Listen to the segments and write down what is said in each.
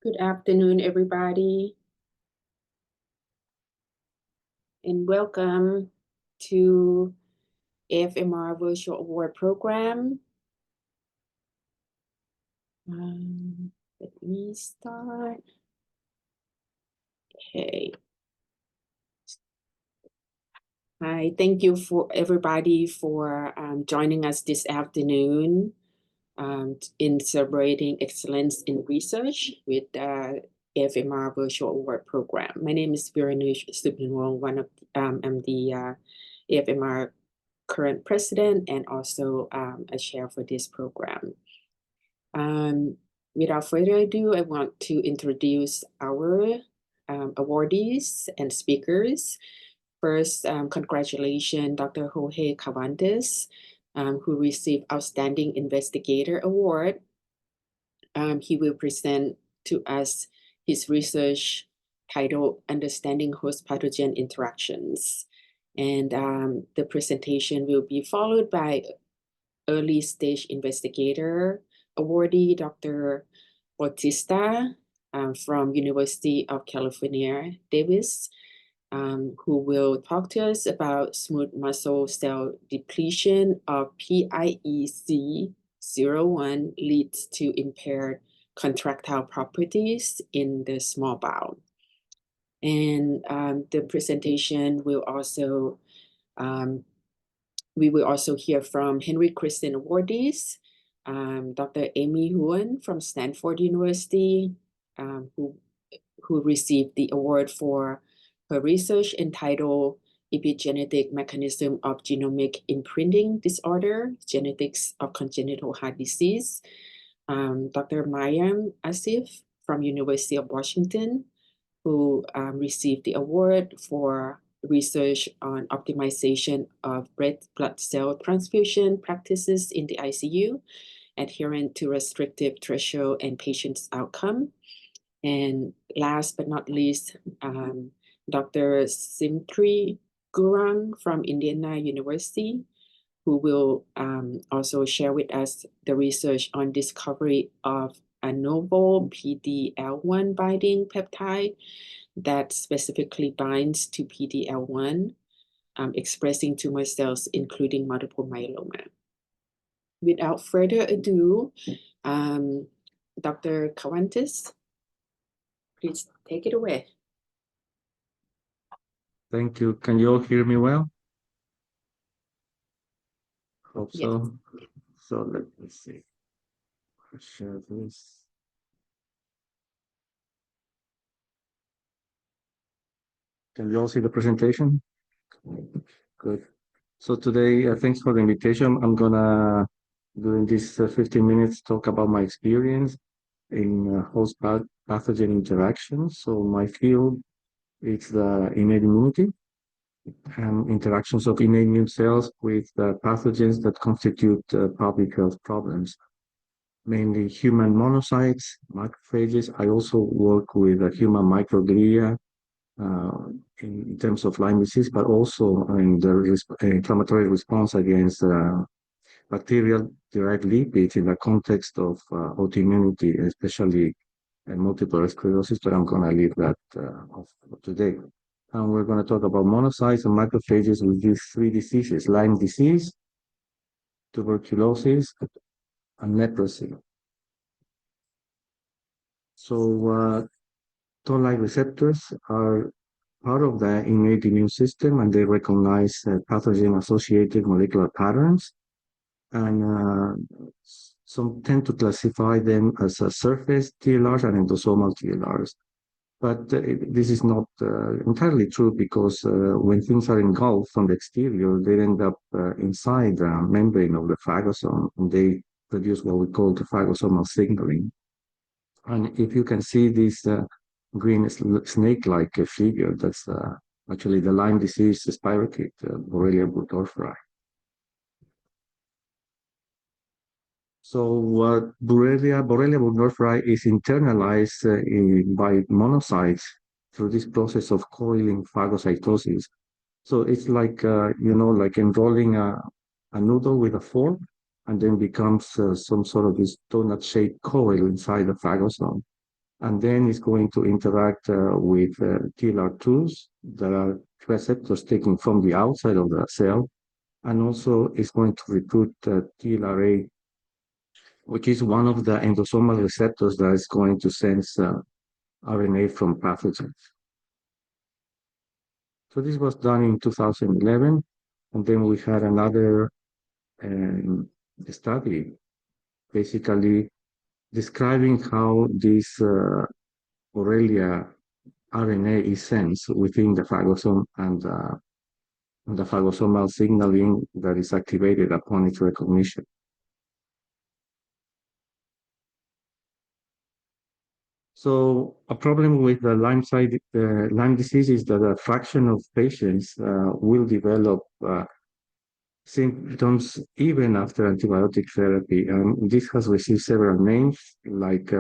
Good afternoon, everybody, and welcome to AFMR Virtual Award Program. Let me start. Okay. Hi, thank you for everybody for joining us this afternoon in celebrating excellence in research with the AFMR Virtual Award Program. My name is Viranush Subnwong, I'm the AFMR current president and also a chair for this program. Without further ado, I want to introduce our awardees and speakers. First, congratulations, Dr. Jorge Cavantes, who received Outstanding Investigator Award. He will present to us his research titled Understanding Host Pathogen Interactions. And the presentation will be followed by Early Stage Investigator awardee, Dr. Bautista from University of California, Davis, who will talk to us about smooth muscle cell depletion of PIEC01 leads to impaired contractile properties in the small bowel. And the presentation will also, we will also hear from Henry Christian awardees, Dr. Amy Huon from Stanford University, who received the award for her research entitled Epigenetic Mechanism of Genomic Imprinting Disorder, Genetics of Congenital Heart Disease. Dr. Mariam Asif from University of Washington, who received the award for research on optimization of red blood cell transfusion practices in the ICU, adherent to restrictive threshold and patient's outcome. And last but not least, Dr. Simtri Gurung from Indiana University, who will also share with us the research on discovery of a novel PD-L1 binding peptide that specifically binds to PD-L1, expressing tumor cells, including multiple myeloma. Without further ado, Dr. Cavantes, please take it away. Thank you. Can you all hear me well? Hope so. Yes. So let me see. I'll share this. Can you all see the presentation? Good. So today, thanks for the invitation. I'm gonna, during this 15 minutes, talk about my experience in host pathogen interactions. So my field is the innate immunity and interactions of innate immune cells with pathogens that constitute public health problems, mainly human monocytes, macrophages. I also work with human microglia in terms of Lyme disease, but also in the inflammatory response against bacterial-derived lipids in the context of autoimmunity, especially multiple sclerosis, but I'm going to leave that off today. And we're going to talk about monocytes and macrophages with these three diseases: Lyme disease, tuberculosis, and leprosy. So toll-like receptors are part of the innate immune system, and they recognize pathogen-associated molecular patterns. And some tend to classify them as surface TLRs and endosomal TLRs. But this is not entirely true, because when things are engulfed from the exterior, they end up inside the membrane of the phagosome, and they produce what we call the phagosomal signaling. And if you can see this green snake-like figure, that's actually the Lyme disease spirochete, Borrelia burgdorferi. So Borrelia burgdorferi is internalized by monocytes through this process of coiling phagocytosis. So it's like, like enrolling a noodle with a fork, and then becomes some sort of this donut-shaped coil inside the phagosome. and then it's going to interact with TLR2s that are receptors taken from the outside of the cell, and also it's going to recruit TLRA, which is one of the endosomal receptors that is going to sense RNA from pathogens. So this was done in 2011, and then we had another study, basically describing how this Borrelia RNA is sensed within the phagosome and the phagosomal signaling that is activated upon its recognition. So a problem with the Lyme disease is that a fraction of patients will develop symptoms even after antibiotic therapy. And this has received several names like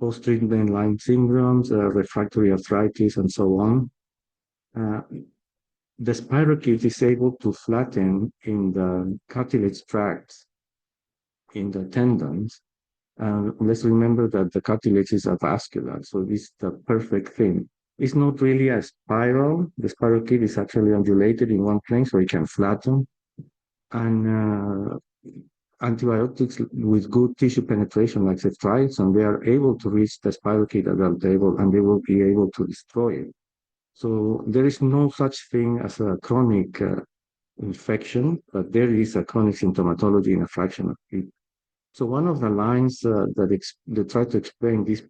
post-treatment Lyme syndromes, refractory arthritis, and so on. The spirochete is able to flatten in the cartilage tracts in the tendons. And let's remember that the cartilage is avascular, so this is the perfect thing. It's not really a spiral. The spirochete is actually undulated in one plane, so it can flatten. And antibiotics with good tissue penetration, like ceftriaxone, they are able to reach the spirochete at that level, and they will be able to destroy it. So there is no such thing as a chronic infection, but there is a chronic symptomatology in a fraction of people. So one of the lines that try to explain this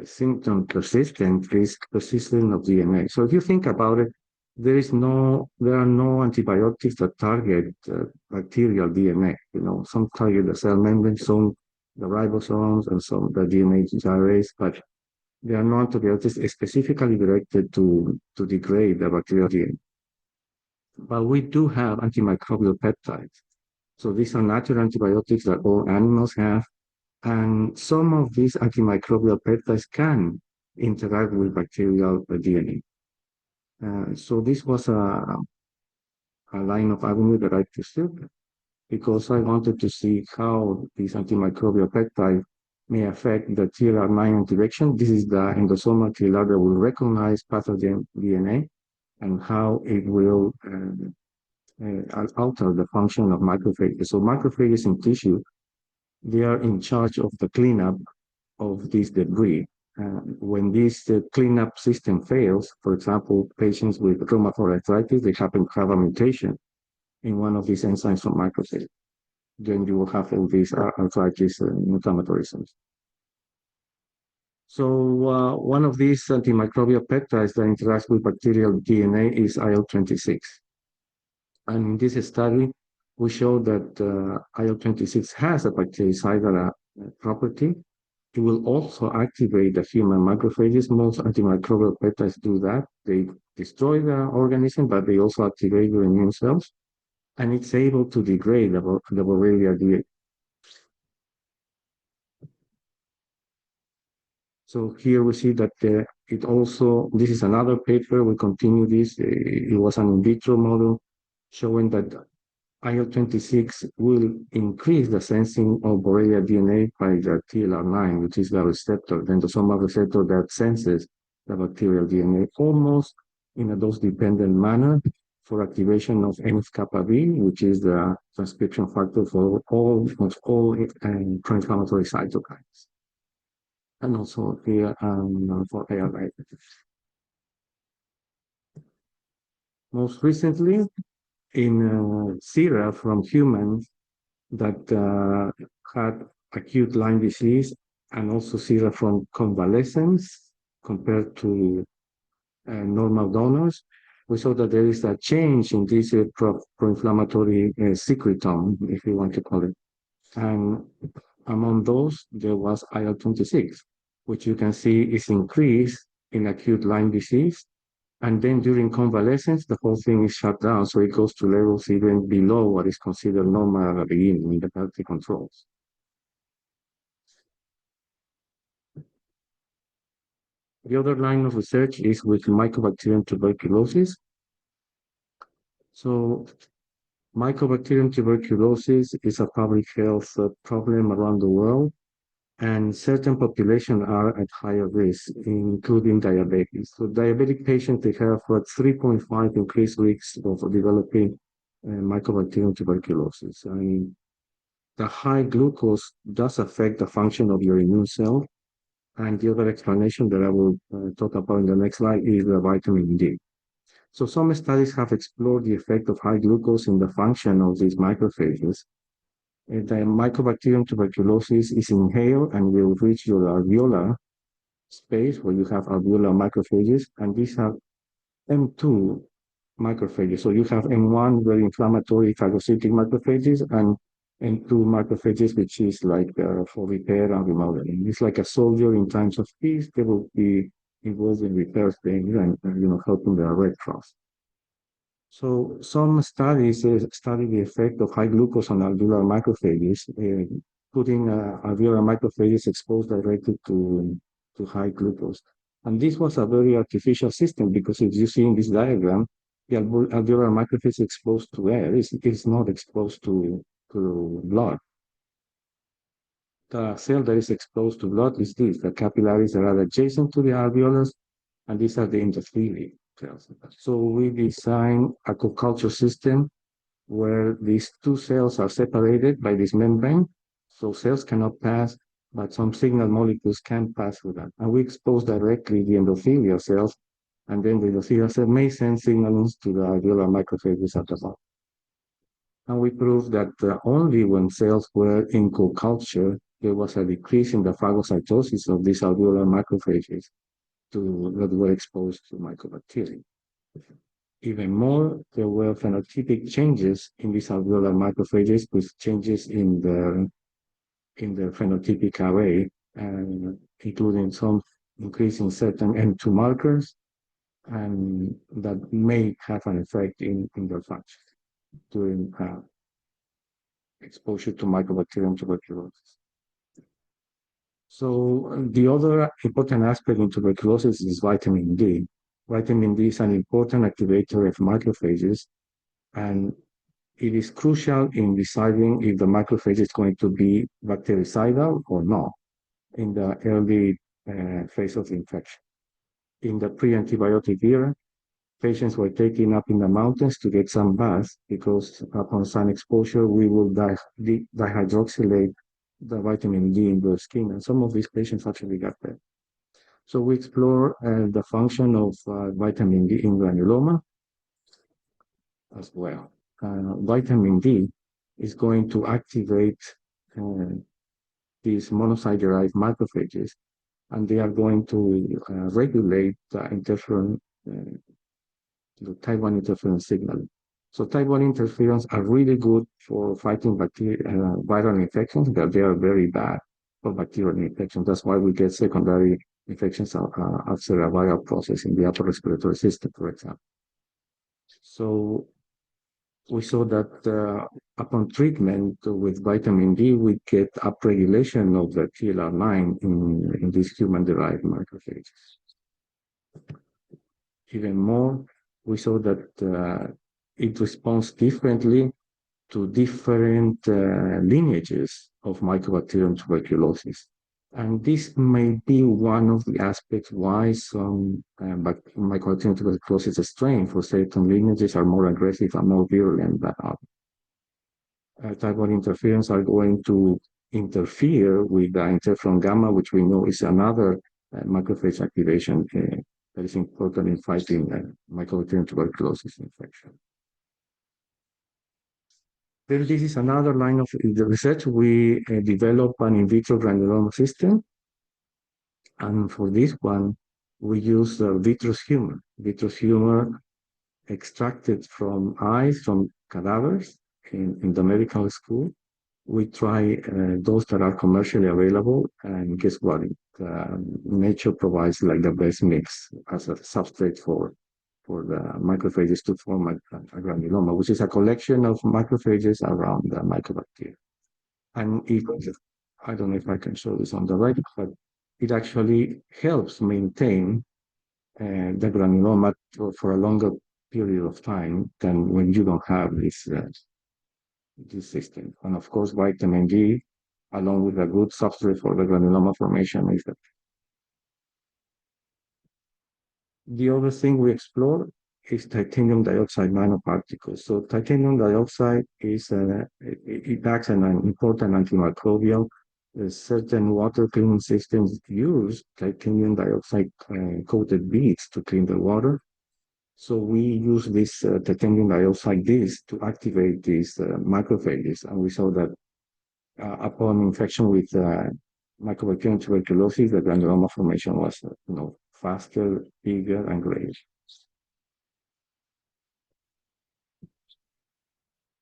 symptom persistent is persistence of DNA. So if you think about it, there are no antibiotics that target bacterial DNA. You know, some target the cell membrane, some the ribosomes, and some the DNA gyrase, but there are no antibiotics specifically directed to degrade the bacterial DNA. But we do have antimicrobial peptides. So these are natural antibiotics that all animals have. And some of these antimicrobial peptides can interact with bacterial DNA. So this was a line of avenue that I pursued because I wanted to see how these antimicrobial peptides may affect the TLR9 interaction. This is the endosomal TLR that will recognize pathogen DNA and how it will alter the function of macrophages. So macrophages in tissue, they are in charge of the cleanup of this debris. When this cleanup system fails, for example, patients with rheumatoid arthritis, they happen to have a mutation in one of these enzymes from macrophages. Then you will have all these arthritis inflammatory cells. So one of these antimicrobial peptides that interacts with bacterial DNA is IL-26. And in this study, we showed that IL-26 has a bactericidal property. It will also activate the human macrophages. Most antimicrobial peptides do that. They destroy the organism, but they also activate the immune cells. And it's able to degrade the Borrelia DNA. So here we see that this is another paper. We continue this. It was an in vitro model showing that IL-26 will increase the sensing of Borrelia DNA by the TLR9, which is the receptor, the endosomal receptor that senses the bacterial DNA almost in a dose-dependent manner for activation of NF-kappa B, which is the transcription factor for almost all pro-inflammatory cytokines. And also here for ALA. Most recently, in sera from humans that had acute Lyme disease and also sera from convalescents compared to normal donors, we saw that there is a change in this pro-inflammatory secretome, if you want to call it. And among those, there was IL-26, which you can see is increased in acute Lyme disease. And then during convalescence, the whole thing is shut down. So it goes to levels even below what is considered normal at the beginning in the healthy controls. The other line of research is with Mycobacterium tuberculosis. So Mycobacterium tuberculosis is a public health problem around the world. and certain populations are at higher risk, including diabetes. So diabetic patients, they have 3.5 increased risks of developing mycobacterium tuberculosis. And the high glucose does affect the function of your immune cell. And the other explanation that I will talk about in the next slide is the vitamin D. So some studies have explored the effect of high glucose in the function of these macrophages. The Mycobacterium tuberculosis is inhaled and will reach your alveolar space where you have alveolar macrophages, and these have M2 macrophages. So you have M1 very inflammatory phagocytic macrophages and M2 macrophages, which is like for repair and remodeling. It's like a soldier in times of peace. They will be involved in repair things and helping the Red Cross. So some studies study the effect of high glucose on alveolar macrophages, putting alveolar macrophages exposed directly to high glucose. And this was a very artificial system because if you see in this diagram, the alveolar macrophage exposed to air is not exposed to blood. The cell that is exposed to blood is this, the capillaries that are adjacent to the alveolus, and these are the endothelial cells. So we design a co-culture system where these two cells are separated by this membrane. So cells cannot pass, but some signal molecules can pass through that. And we expose directly the endothelial cells, and then the endothelial cell may send signals to the alveolar macrophages at the bottom. And we proved that only when cells were in co-culture, there was a decrease in the phagocytosis of these alveolar macrophages that were exposed to mycobacterium. Even more, there were phenotypic changes in these alveolar macrophages with changes in the phenotypic array, including some increase in certain M2 markers, and that may have an effect in their function during exposure to Mycobacterium tuberculosis. So the other important aspect in tuberculosis is vitamin D. Vitamin D is an important activator of macrophages, and it is crucial in deciding if the macrophage is going to be bactericidal or not in the early phase of infection. In the pre-antibiotic era, patients were taken up in the mountains to get some baths because upon sun exposure, we will dihydroxylate the vitamin D in their skin, and some of these patients actually got that. So we explore the function of vitamin D in granuloma as well. Vitamin D is going to activate these monocyte-derived macrophages, and they are going to regulate the interferon, the type 1 interferon signal. So type 1 interferons are really good for fighting viral infections, but they are very bad for bacterial infections. That's why we get secondary infections after a viral process in the upper respiratory system, for example. So we saw that upon treatment with vitamin D, we get upregulation of the TLR9 in these human-derived macrophages. Even more, we saw that it responds differently to different lineages of Mycobacterium tuberculosis. And this may be one of the aspects why some Mycobacterium tuberculosis strain for certain lineages are more aggressive and more virulent than others. Type 1 interferons are going to interfere with the interferon gamma, which we know is another macrophage activation that is important in fighting Mycobacterium tuberculosis infection. Then this is another line of the research. We develop an in vitro granuloma system. And for this one, we use vitreous humor. Vitreous humor extracted from eyes, from cadavers in the medical school. We try those that are commercially available, and guess what? Nature provides like the best mix as a substrate for the macrophages to form a granuloma, which is a collection of macrophages around the mycobacteria. And I don't know if I can show this on the right, but it actually helps maintain the granuloma for a longer period of time than when you don't have this system. And of course, vitamin D along with a good substrate for the granuloma formation. The other thing we explore is titanium dioxide nanoparticles. So titanium dioxide it acts as an important antimicrobial. Certain water cleaning systems use titanium dioxide coated beads to clean the water. So we use this titanium dioxide disc to activate these macrophages, and we saw that upon infection with Mycobacterium tuberculosis, the granuloma formation was faster, bigger, and greater.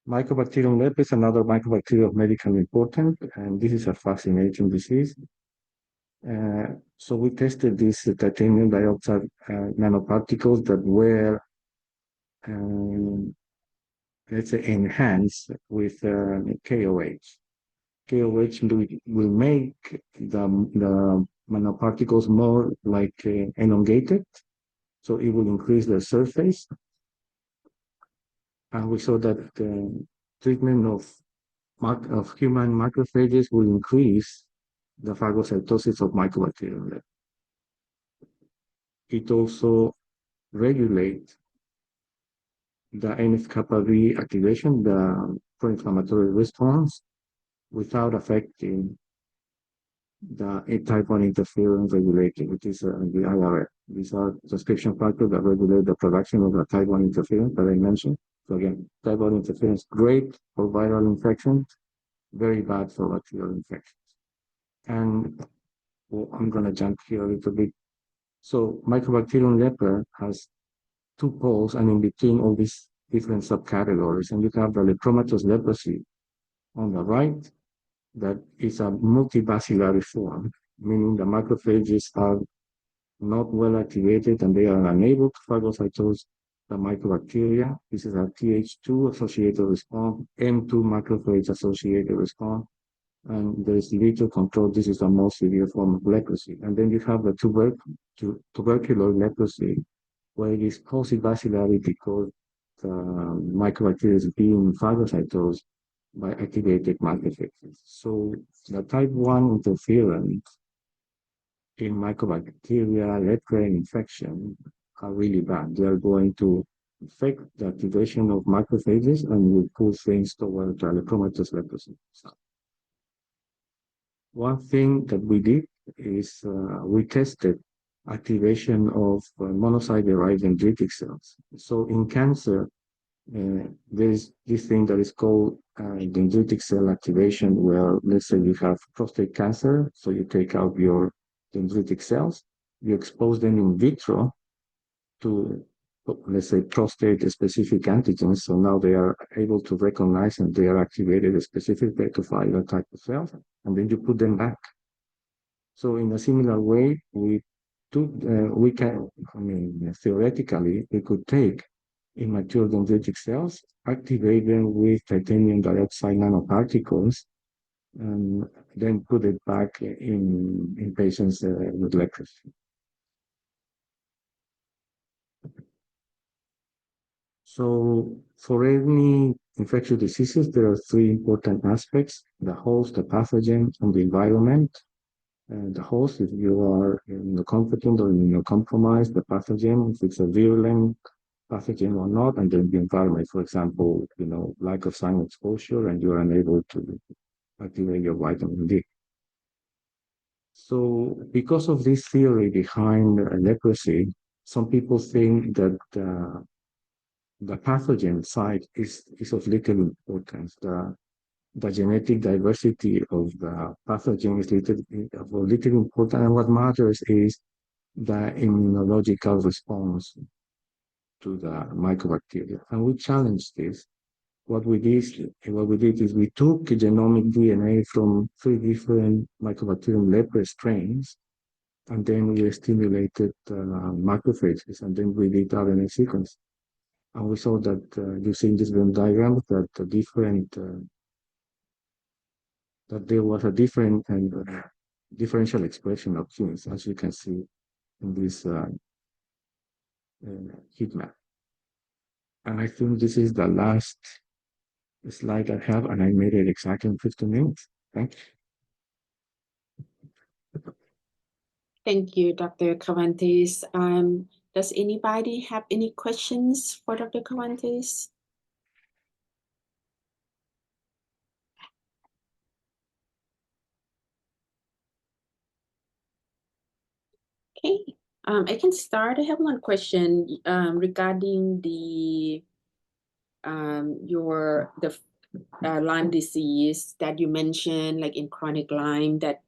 Mycobacterium leprae is another mycobacteria of medical importance, and this is a fascinating disease. So we tested these titanium dioxide nanoparticles that were, let's say, enhanced with KOH. KOH will make the nanoparticles more like elongated, so it will increase the surface. And we saw that treatment of human macrophages will increase the phagocytosis of mycobacterium. It also regulates the NF-kappa B activation, the pro-inflammatory response, without affecting the type 1 interferon regulator, which is the IRF. These are transcription factors that regulate the production of the type 1 interferon that I mentioned. So again, type 1 interferon is great for viral infections, very bad for bacterial infections. And I'm going to jump here a little bit. So Mycobacterium leprae has two poles, and in between all these different subcategories, and you have the lepromatous leprosy on the right, that is a multibacillary form, meaning the macrophages are not well activated and they are unable to phagocytose the mycobacteria. This is a Th2 associated response, M2 macrophage associated response, and there is little control. This is the most severe form of leprosy. And then you have the tubercular leprosy, where it is post-bacillary because the mycobacteria is being phagocytosed by activated macrophages. So the type 1 interferon in mycobacteria, leprae infection are really bad. They are going to affect the activation of macrophages and will pull things toward the lepromatous leprosy. So one thing that we did is we tested activation of monocyte-derived dendritic cells. So in cancer, there's this thing that is called dendritic cell activation, where let's say you have prostate cancer, so you take out your dendritic cells, you expose them in vitro to, let's say, prostate-specific antigens, so now they are able to recognize and they are activated specifically to fight that type of cells, and then you put them back. So in a similar way, we can, I mean, theoretically, we could take immature dendritic cells, activate them with titanium dioxide nanoparticles, and then put it back in patients with leprosy. So for any infectious diseases, there are three important aspects: the host, the pathogen, and the environment. The host, if you are immunocompetent or immunocompromised, the pathogen, if it's a virulent pathogen or not, and then the environment, for example, lack of sun exposure, and you're unable to activate your vitamin D. So because of this theory behind leprosy, some people think that the pathogen side is of little importance. The genetic diversity of the pathogen is little important, and what matters is the immunological response to the mycobacteria. And we challenged this. What we did is we took genomic DNA from 3 different Mycobacterium leprae strains, and then we stimulated macrophages, and then we did RNA sequence. And we saw that using this Venn diagram that there was a different and differential expression of genes, as you can see in this heat map. And I think this is the last slide I have, and I made it exactly in 15 minutes. Thank you. Thank you, Dr. Cavantes. Does anybody have any questions for Dr. Cavantes? Okay, I can start. I have one question regarding the Lyme disease that you mentioned, like in chronic Lyme, that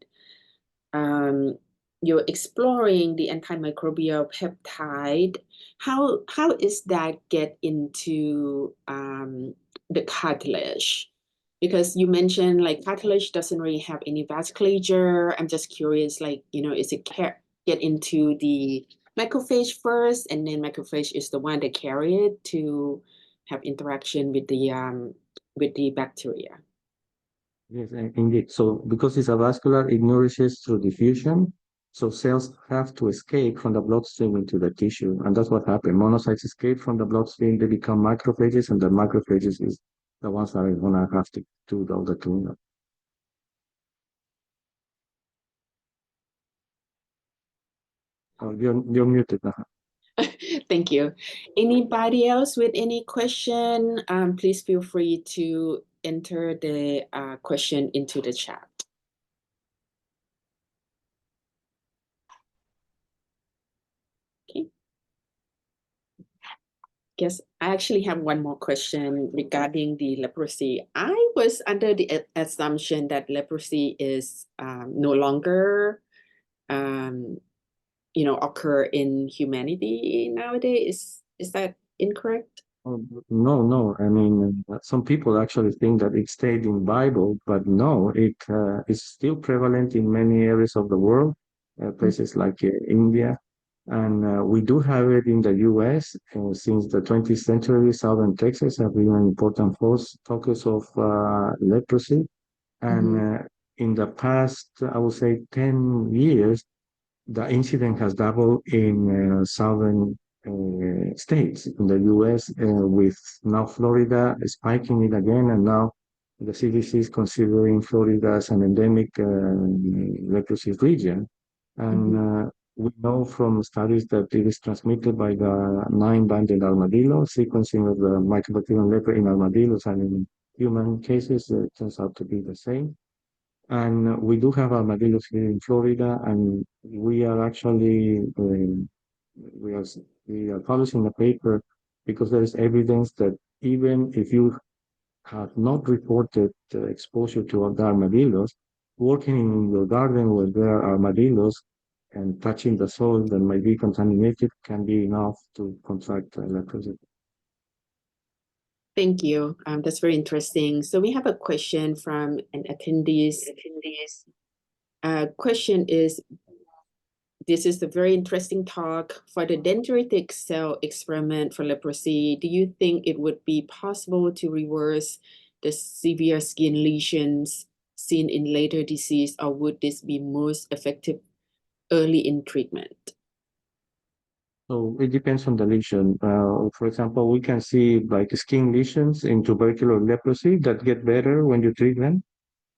you're exploring the antimicrobial peptide. How is that get into the cartilage? Because you mentioned like cartilage doesn't really have any vasculature. I'm just curious, like, is it get into the macrophage first, and then macrophage is the one that carry it to have interaction with the bacteria? Yes, indeed. So because it's a vascular, it nourishes through diffusion. So cells have to escape from the bloodstream into the tissue. And that's what happened. Monocytes escape from the bloodstream, they become macrophages, and the macrophages is the ones that are gonna have to do all the cleanup. Oh, you're muted now. Thank you. Anybody else with any question? Please feel free to enter the question into the chat. Okay. Guess I actually have one more question regarding the leprosy. I was under the assumption that leprosy is no longer occur in humanity nowadays. Is that incorrect? No, no. I mean, some people actually think that it stayed in Bible, but no, it is still prevalent in many areas of the world, places like India, and we do have it in the U.S. Since the 20th century. Southern Texas have been an important focus of leprosy, and in the past, I would say 10 years, the incident has doubled in southern states in the U.S., with now Florida spiking it again, and now the CDC is considering Florida as an endemic leprosy region. And we know from studies that it is transmitted by the nine-banded armadillo. Sequencing of the Mycobacterium leprae in armadillos and in human cases turns out to be the same. And we do have armadillos here in Florida, and we are actually we are we are publishing a paper because there is evidence that even if you have not reported exposure to the armadillos, working in your garden where there are armadillos and touching the soil that might be contaminated can be enough to contract leprosy. Thank you. That's very interesting. So we have a question from an attendees. Question is, this is a very interesting talk. For the dendritic cell experiment for leprosy, do you think it would be possible to reverse the severe skin lesions seen in later disease, or would this be most effective early in treatment? So it depends on the lesion. For example, we can see like skin lesions in tubercular leprosy that get better when you treat them.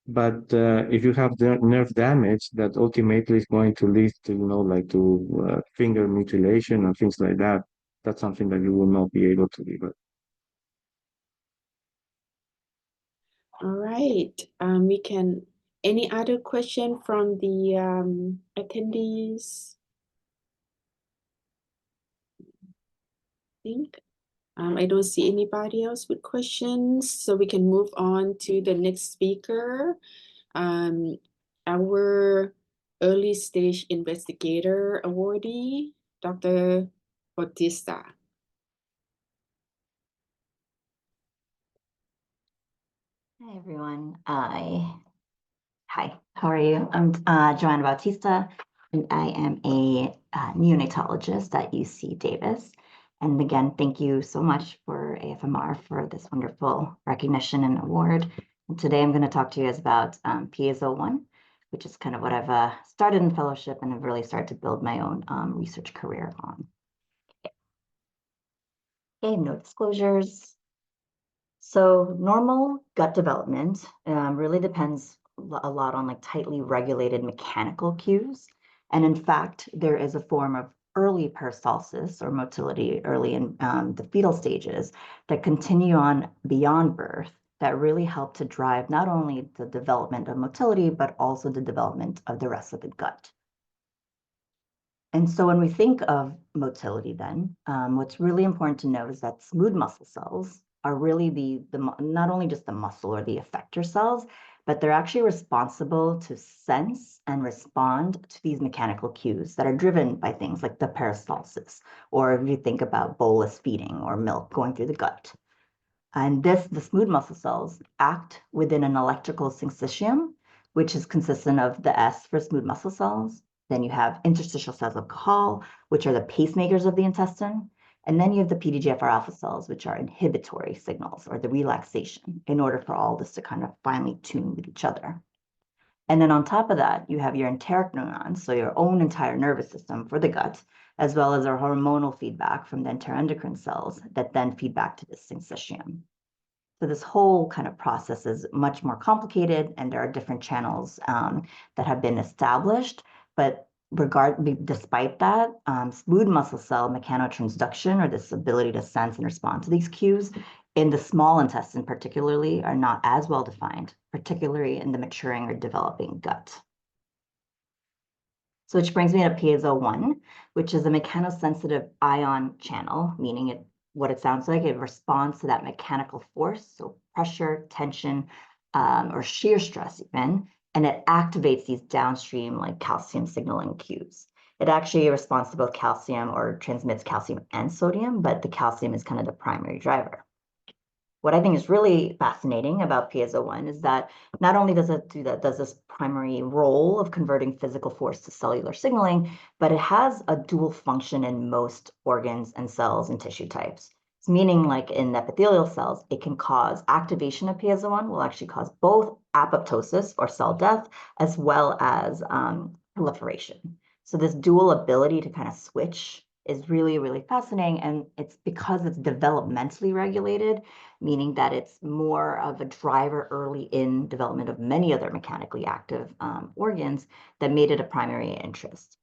But if you have the nerve damage, that ultimately is going to lead to, like to finger mutilation and things like that. That's something that you will not be able to revert. All right. Any other question from the attendees? Think. I don't see anybody else with questions, so we can move on to the next speaker. Our early stage investigator awardee, Dr. Bautista. Hi, everyone. Hi, how are you? I'm Joanna Bautista, and I am a neonatologist at UC Davis. And again, thank you so much for AFMR for this wonderful recognition and award. And today I'm going to talk to you guys about PASO1, which is kind of what I've started in fellowship and have really started to build my own research career on. Okay, no disclosures. So normal gut development really depends a lot on like tightly regulated mechanical cues. And in fact, there is a form of early peristalsis or motility early in the fetal stages that continue on beyond birth that really help to drive not only the development of motility, but also the development of the rest of the gut. And so when we think of motility then, what's really important to note is that smooth muscle cells are really not only just the muscle or the effector cells, but they're actually responsible to sense and respond to these mechanical cues that are driven by things like the peristalsis, or if you think about bolus feeding or milk going through the gut. And the smooth muscle cells act within an electrical syncytium, which is consistent of the S for smooth muscle cells. Then you have interstitial cells of Cajal, which are the pacemakers of the intestine. And then you have the PDGFR alpha cells, which are inhibitory signals or the relaxation in order for all this to kind of finely tune with each other. And then on top of that, you have your enteric neurons, so your own entire nervous system for the gut, as well as our hormonal feedback from the enteroendocrine cells that then feed back to the syncytium. So this whole kind of process is much more complicated, and there are different channels that have been established. But despite that, smooth muscle cell mechanotransduction, or this ability to sense and respond to these cues, in the small intestine particularly, are not as well defined, particularly in the maturing or developing gut. So which brings me to piezo-1, which is a mechanosensitive ion channel, meaning what it sounds like, it responds to that mechanical force, so pressure, tension, or shear stress even, and it activates these downstream like calcium signaling cues. It actually responds to both calcium or transmits calcium and sodium, but the calcium is kind of the primary driver. What I think is really fascinating about piezo-1 is that not only does it does this primary role of converting physical force to cellular signaling, but it has a dual function in most organs and cells and tissue types. It's meaning like in epithelial cells, it can cause activation of piezo-1 will actually cause both apoptosis or cell death, as well as proliferation. So this dual ability to kind of switch is really, really fascinating. And it's because it's developmentally regulated, meaning that it's more of a driver early in development of many other mechanically active organs that made it a primary interest.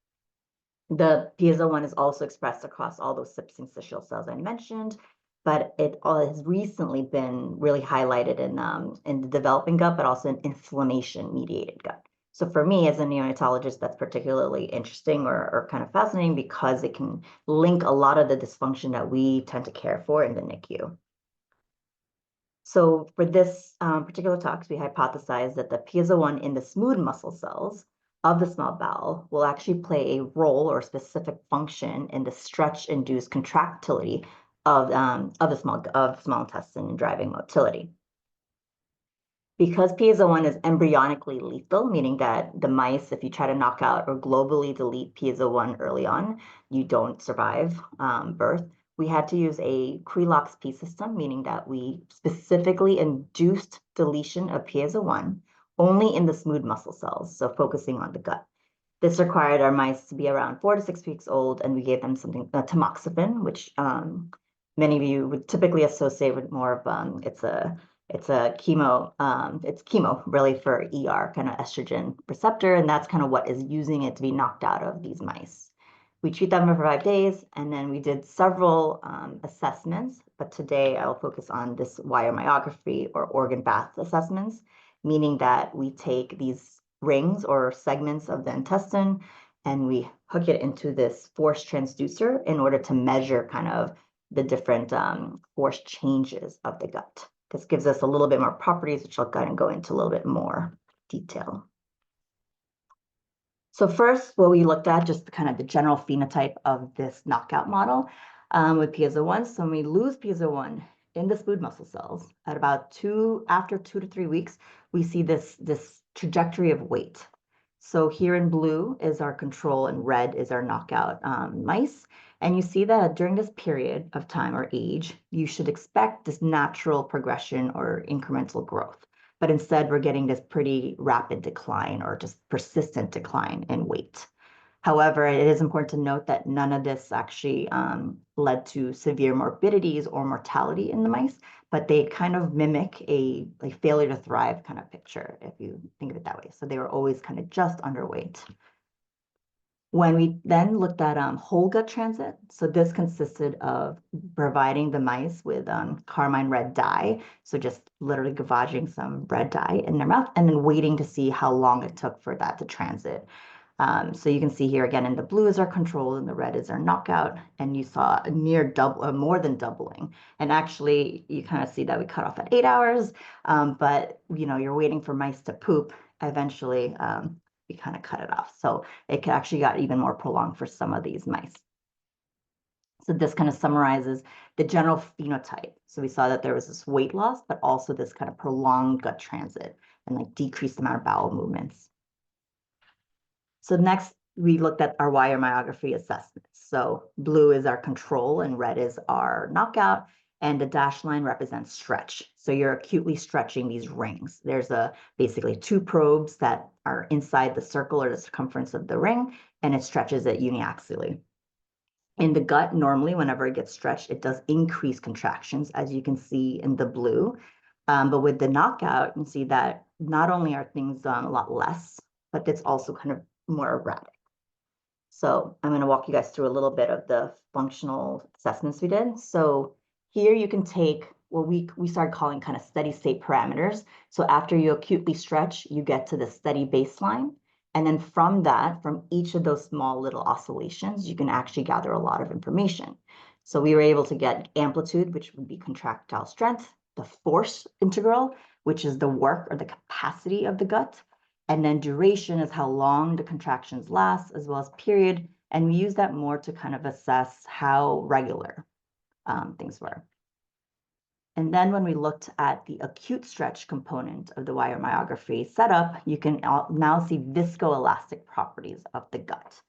The piezo-1 is also expressed across all those syncytial cells I mentioned, but it has recently been really highlighted in the developing gut, but also in inflammation-mediated gut. So for me, as a neonatologist, that's particularly interesting or kind of fascinating because it can link a lot of the dysfunction that we tend to care for in the NICU. So for this particular talk, we hypothesized that the piezo-1 in the smooth muscle cells of the small bowel will actually play a role or specific function in the stretch-induced contractility of the small intestine and driving motility. Because piezo-1 is embryonically lethal, meaning that the mice, if you try to knock out or globally delete piezo-1 early on, you don't survive birth. We had to use a Krelok's-P system, meaning that we specifically induced deletion of piezo-1 only in the smooth muscle cells, so focusing on the gut. This required our mice to be around 4 to 6 weeks old, and we gave them something, tamoxifen, which many of you would typically associate with more of it's chemo really for ER, kind of estrogen receptor, and that's kind of what is using it to be knocked out of these mice. We treat them for 5 days, and then we did several assessments, but today I'll focus on this wiremyography or organ bath assessments, meaning that we take these rings or segments of the intestine and we hook it into this force transducer in order to measure kind of the different force changes of the gut. This gives us a little bit more properties, which I'll kind of go into a little bit more detail. So first, what we looked at, just kind of the general phenotype of this knockout model with piezo-1. So when we lose piezo-1 in the smooth muscle cells, at about after 2 to 3 weeks, we see this trajectory of weight. So here in blue is our control and red is our knockout mice. And you see that during this period of time or age, you should expect this natural progression or incremental growth. But instead, we're getting this pretty rapid decline or just persistent decline in weight. However, it is important to note that none of this actually led to severe morbidities or mortality in the mice, but they kind of mimic a failure to thrive kind of picture, if you think of it that way. So they were always kind of just underweight. When we then looked at whole gut transit, so this consisted of providing the mice with carmine red dye, so just literally gavaging some red dye in their mouth and then waiting to see how long it took for that to transit. So you can see here again in the blue is our control and the red is our knockout, and you saw a near double, more than doubling. And actually, you kind of see that we cut off at 8 hours, but you're waiting for mice to poop. Eventually, we kind of cut it off. So it actually got even more prolonged for some of these mice. So this kind of summarizes the general phenotype. So we saw that there was this weight loss, but also this kind of prolonged gut transit and like decreased amount of bowel movements. So next, we looked at our wire myography assessments. So blue is our control and red is our knockout, and the dashed line represents stretch. So you're acutely stretching these rings. There's basically 2 probes that are inside the circle or the circumference of the ring, and it stretches it uniaxially. In the gut, normally, whenever it gets stretched, it does increase contractions, as you can see in the blue. But with the knockout, you can see that not only are things done a lot less, but it's also kind of more erratic. So I'm going to walk you guys through a little bit of the functional assessments we did. So here you can take what we started calling kind of steady state parameters. So after you acutely stretch, you get to the steady baseline. And then from that, from each of those small little oscillations, you can actually gather a lot of information. So we were able to get amplitude, which would be contractile strength, the force integral, which is the work or the capacity of the gut, and then duration is how long the contractions last, as well as period. And we use that more to kind of assess how regular things were. And then when we looked at the acute stretch component of the wire myography setup, you can now see viscoelastic properties of the gut.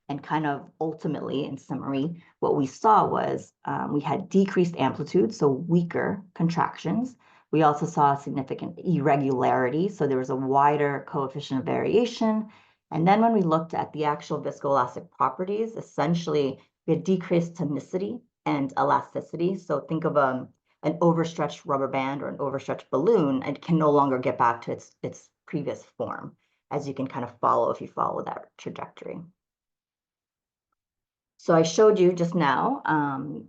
And kind of ultimately, in summary, what we saw was we had decreased amplitude, so weaker contractions. We also saw significant irregularity, so there was a wider coefficient of variation. And then when we looked at the actual viscoelastic properties, essentially we had decreased tonicity and elasticity. So think of an overstretched rubber band or an overstretched balloon, and can no longer get back to its previous form, as you can kind of follow if you follow that trajectory. So I showed you just now,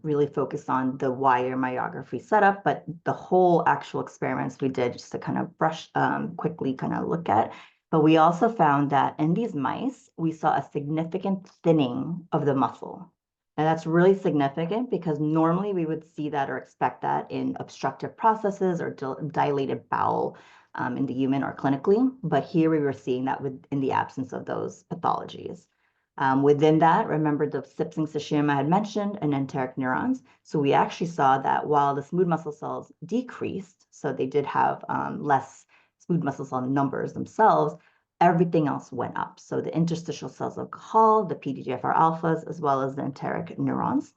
really focused on the wire myography setup, but the whole actual experiments we did just to kind of brush quickly kind of look at. But we also found that in these mice, we saw a significant thinning of the muscle. And that's really significant because normally we would see that or expect that in obstructive processes or dilated bowel in the human or clinically. But here we were seeing that in the absence of those pathologies. Within that, remember the Sipsing I had mentioned and enteric neurons. So we actually saw that while the smooth muscle cells decreased, so they did have less smooth muscle cell numbers themselves, everything else went up. So the interstitial cells of Cajal, the PDGFR alphas, as well as the enteric neurons.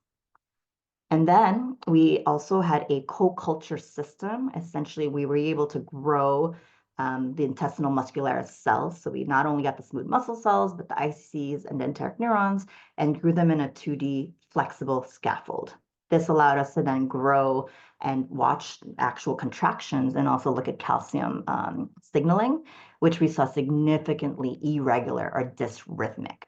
And then we also had a co-culture system. Essentially, we were able to grow the intestinal muscularis cells. So we not only got the smooth muscle cells, but the ICCs and the enteric neurons, and grew them in a 2D flexible scaffold. This allowed us to then grow and watch actual contractions and also look at calcium signaling, which we saw significantly irregular or dysrhythmic.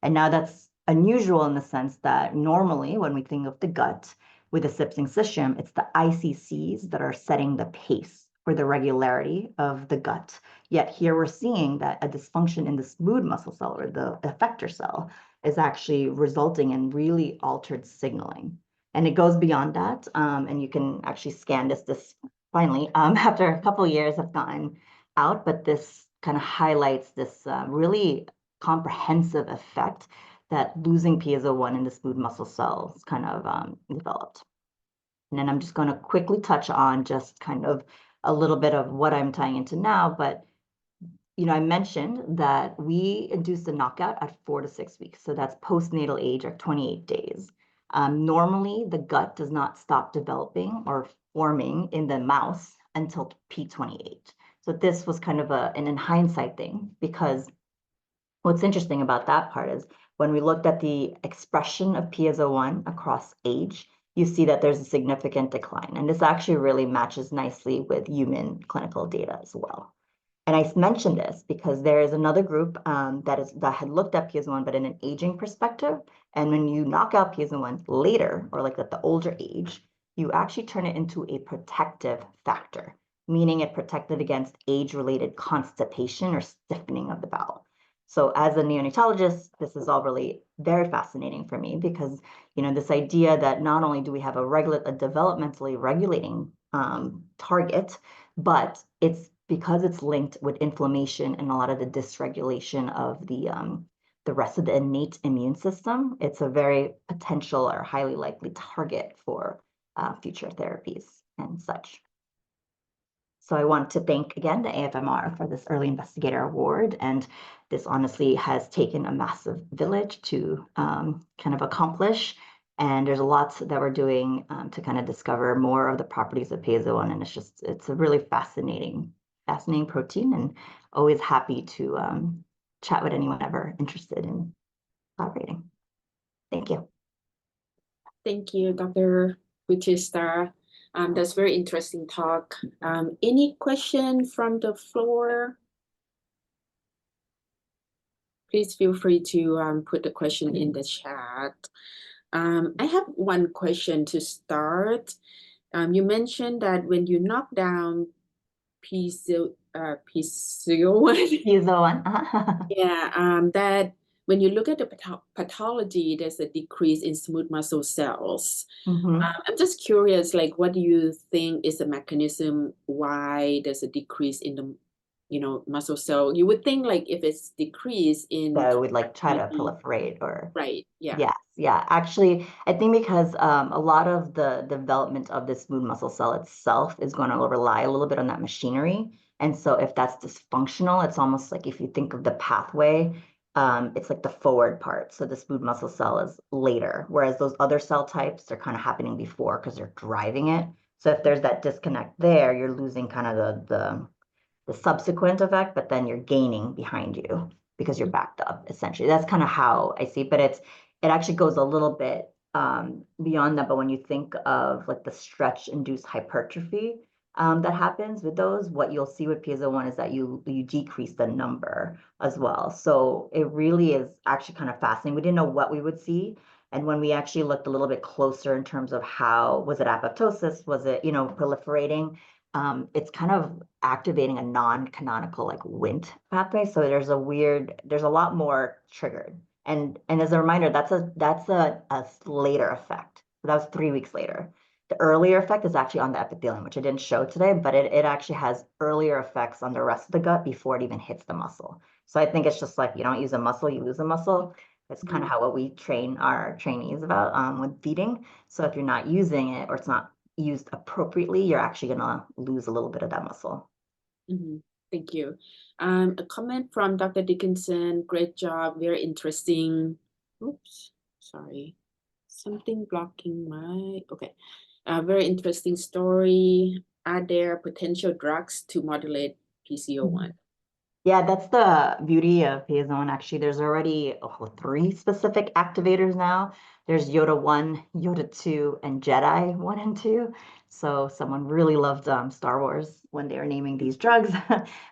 And now that's unusual in the sense that normally when we think of the gut with a Sipsing system, it's the ICCs that are setting the pace for the regularity of the gut. Yet here we're seeing that a dysfunction in the smooth muscle cell or the effector cell is actually resulting in really altered signaling. And it goes beyond that. And you can actually scan this finally, after a couple of years have gotten out, but this kind of highlights this really comprehensive effect that losing piezo-1 in the smooth muscle cells kind of developed. And then I'm just going to quickly touch on just kind of a little bit of what I'm tying into now, but I mentioned that we induced a knockout at 4 to 6 weeks. So that's postnatal age at 28 days. Normally, the gut does not stop developing or forming in the mouse until P28. So this was kind of an in hindsight thing, because what's interesting about that part is when we looked at the expression of piezo-1 across age, you see that there's a significant decline. And this actually really matches nicely with human clinical data as well. And I mentioned this because there is another group that had looked at PSO1, but in an aging perspective. And when you knock out PSO1 later, or like at the older age, you actually turn it into a protective factor, meaning it protected against age-related constipation or stiffening of the bowel. So as a neonatologist, this is all really very fascinating for me because, this idea that not only do we have a developmentally regulating target, but it's because it's linked with inflammation and a lot of the dysregulation of the rest of the innate immune system. It's a very potential or highly likely target for future therapies and such. So I want to thank again the AFMR for this early investigator award. And this honestly has taken a massive village to kind of accomplish. And there's a lot that we're doing to kind of discover more of the properties of PSO1. And it's a really fascinating protein, and always happy to chat with anyone ever interested in collaborating. Thank you. Thank you, Dr. Bautista. That's very interesting talk. Any question from the floor? Please feel free to put the question in the chat. I have one question to start. You mentioned that when you knock down PSO1, yeah, that when you look at the pathology, there's a decrease in smooth muscle cells. I'm just curious, like, what do you think is the mechanism why there's a decrease in the muscle cell? You would think like if it's decreased in that would like try to proliferate or right. Yeah. Yeah. Actually, I think because a lot of the development of the smooth muscle cell itself is going to rely a little bit on that machinery. And so if that's dysfunctional, it's almost like if you think of the pathway, it's like the forward part. So the smooth muscle cell is later, whereas those other cell types, they're kind of happening before because they're driving it. So if there's that disconnect there, you're losing kind of the subsequent effect, but then you're gaining behind you because you're backed up, essentially. That's kind of how I see it, but it actually goes a little bit beyond that. But when you think of like the stretch-induced hypertrophy that happens with those, what you'll see with PSO1 is that you decrease the number as well. So it really is actually kind of fascinating. We didn't know what we would see. And when we actually looked a little bit closer in terms of how, was it apoptosis? Was it, proliferating? It's kind of activating a non-canonical like Wnt pathway. So there's a lot more triggered. And as a reminder, that's a later effect. So that was 3 weeks later. The earlier effect is actually on the epithelium, which I didn't show today, but it actually has earlier effects on the rest of the gut before it even hits the muscle. So I think it's just like you don't use a muscle, you lose a muscle. That's kind of how what we train our trainees about with feeding. So if you're not using it or it's not used appropriately, you're actually going to lose a little bit of that muscle. Thank you. A comment from Dr. Dickinson. Great job. Very interesting. Oops, sorry. Something blocking my, okay. Very interesting story. Are there potential drugs to modulate PCO1? Yeah, that's the beauty of PSO1. Actually, there's already 3 specific activators now. There's Yoda 1, Yoda 2, and Jedi 1 and 2. So someone really loved Star Wars when they were naming these drugs.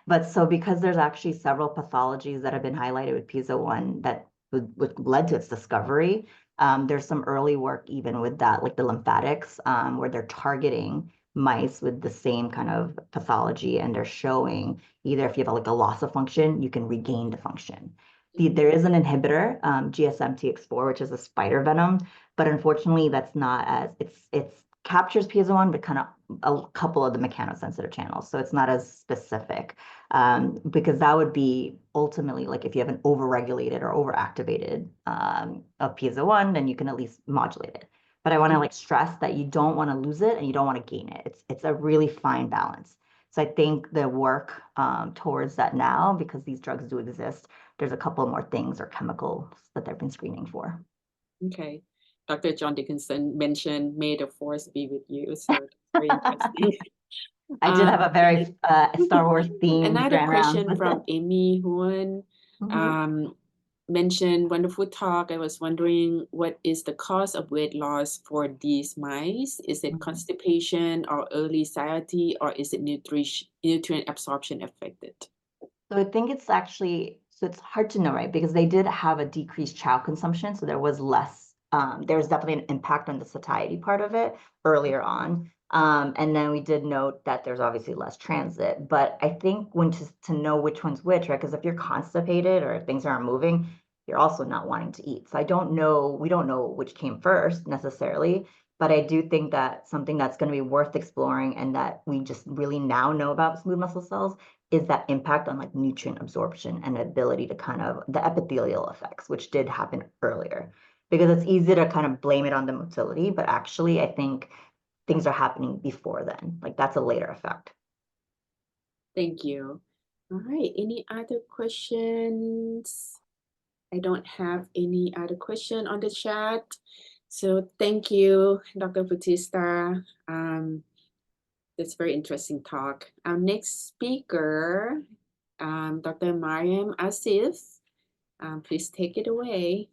But so because there's actually several pathologies that have been highlighted with PSO1 that led to its discovery, there's some early work even with that, like the lymphatics, where they're targeting mice with the same kind of pathology, and they're showing either if you have like a loss of function, you can regain the function. There is an inhibitor, GSMTX4, which is a spider venom, but unfortunately that's not as, it's captures PSO1, but kind of a couple of the mechanosensitive channels. So it's not as specific because that would be ultimately like if you have an overregulated or overactivated of PSO1, then you can at least modulate it. But I want to like stress that you don't want to lose it and you don't want to gain it. It's a really fine balance. So I think the work towards that now, because these drugs do exist, there's a couple more things or chemicals that they've been screening for. Okay. Dr. John Dickinson mentioned, may the force be with you. So it's very interesting. I did have a very Star Wars themed. Another question from Amy Huon. Mentioned wonderful talk. I was wondering, what is the cause of weight loss for these mice? Is it constipation or early satiety, or is it nutrient absorption affected? So I think it's actually, so it's hard to know, right? Because they did have a decreased chow consumption. So there was less, there was definitely an impact on the satiety part of it earlier on. And then we did note that there's obviously less transit. But I think when to know which one's which, right? Because if you're constipated or if things aren't moving, you're also not wanting to eat. So I don't know, we don't know which came first necessarily. But I do think that something that's going to be worth exploring and that we just really now know about smooth muscle cells is that impact on like nutrient absorption and ability to kind of the epithelial effects, which did happen earlier. Because it's easy to kind of blame it on the motility, but actually I think things are happening before then. Like that's a later effect. Thank you. All right, any other questions? I don't have any other question on the chat. So thank you, Dr. Bautista. That's very interesting talk. Our next speaker, Dr. Mariam Asif. Please take it away.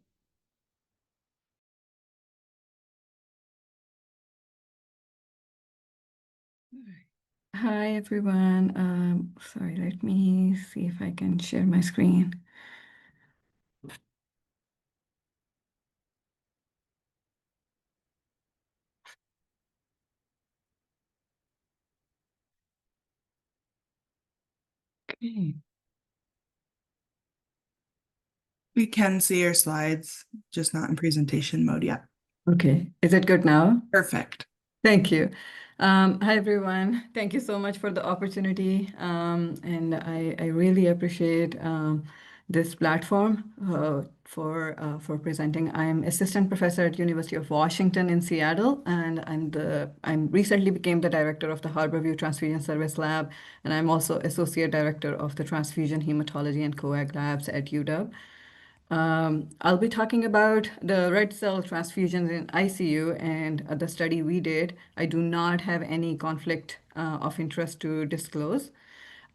Hi, everyone. Sorry, let me see if I can share my screen. Okay. We can see your slides, just not in presentation mode yet. Okay. Is it good now? Perfect. Thank you. Hi, everyone. Thank you so much for the opportunity. And I really appreciate this platform for presenting. I'm assistant professor at University of Washington in Seattle, and I'm recently became the director of the Harborview Transfusion Service Lab, and I'm also associate director of the Transfusion Hematology and Coag Labs at UW. I'll be talking about the red cell transfusions in ICU and the study we did. I do not have any conflict of interest to disclose.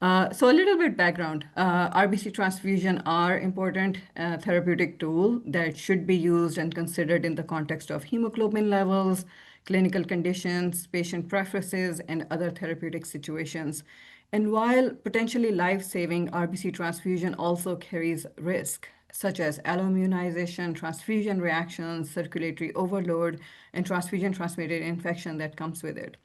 So a little bit background. RBC transfusion are important therapeutic tool that should be used and considered in the context of hemoglobin levels, clinical conditions, patient preferences, and other therapeutic situations. And while potentially life-saving, RBC transfusion also carries risk, such as alloimmunization, transfusion reactions, circulatory overload, and transfusion-transmitted infection that comes with it.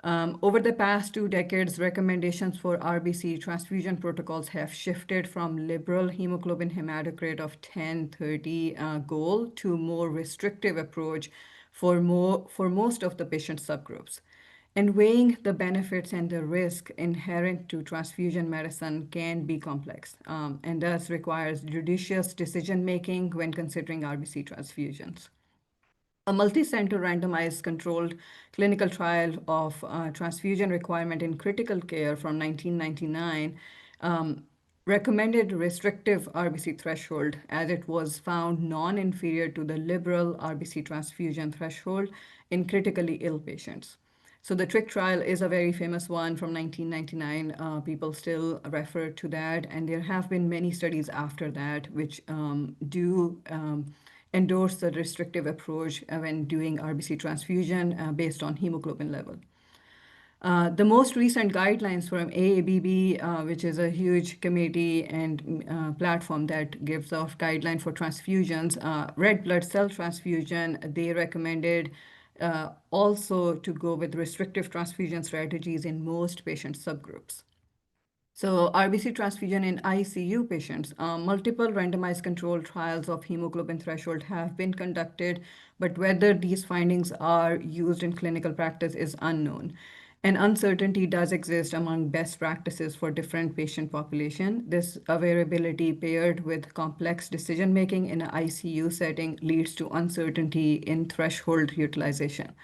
Over the past 2 decades, recommendations for RBC transfusion protocols have shifted from liberal hemoglobin hematocrit of 10/30 goal to more restrictive approach for most of the patient subgroups. And weighing the benefits and the risk inherent to transfusion medicine can be complex, and thus requires judicious decision-making when considering RBC transfusions. A multi-center randomized controlled clinical trial of transfusion requirement in critical care from 1999 recommended restrictive RBC threshold as it was found non-inferior to the liberal RBC transfusion threshold in critically ill patients. So the TRIC trial is a very famous one from 1999. People still refer to that, and there have been many studies after that which do endorse the restrictive approach when doing RBC transfusion based on hemoglobin level. The most recent guidelines from AABB, which is a huge committee and platform that gives out guideline for transfusions, red blood cell transfusion, they recommended also to go with restrictive transfusion strategies in most patient subgroups. So RBC transfusion in ICU patients, multiple randomized controlled trials of hemoglobin threshold have been conducted, but whether these findings are used in clinical practice is unknown. And uncertainty does exist among best practices for different patient population. This variability paired with complex decision-making in an ICU setting leads to uncertainty in threshold utilization.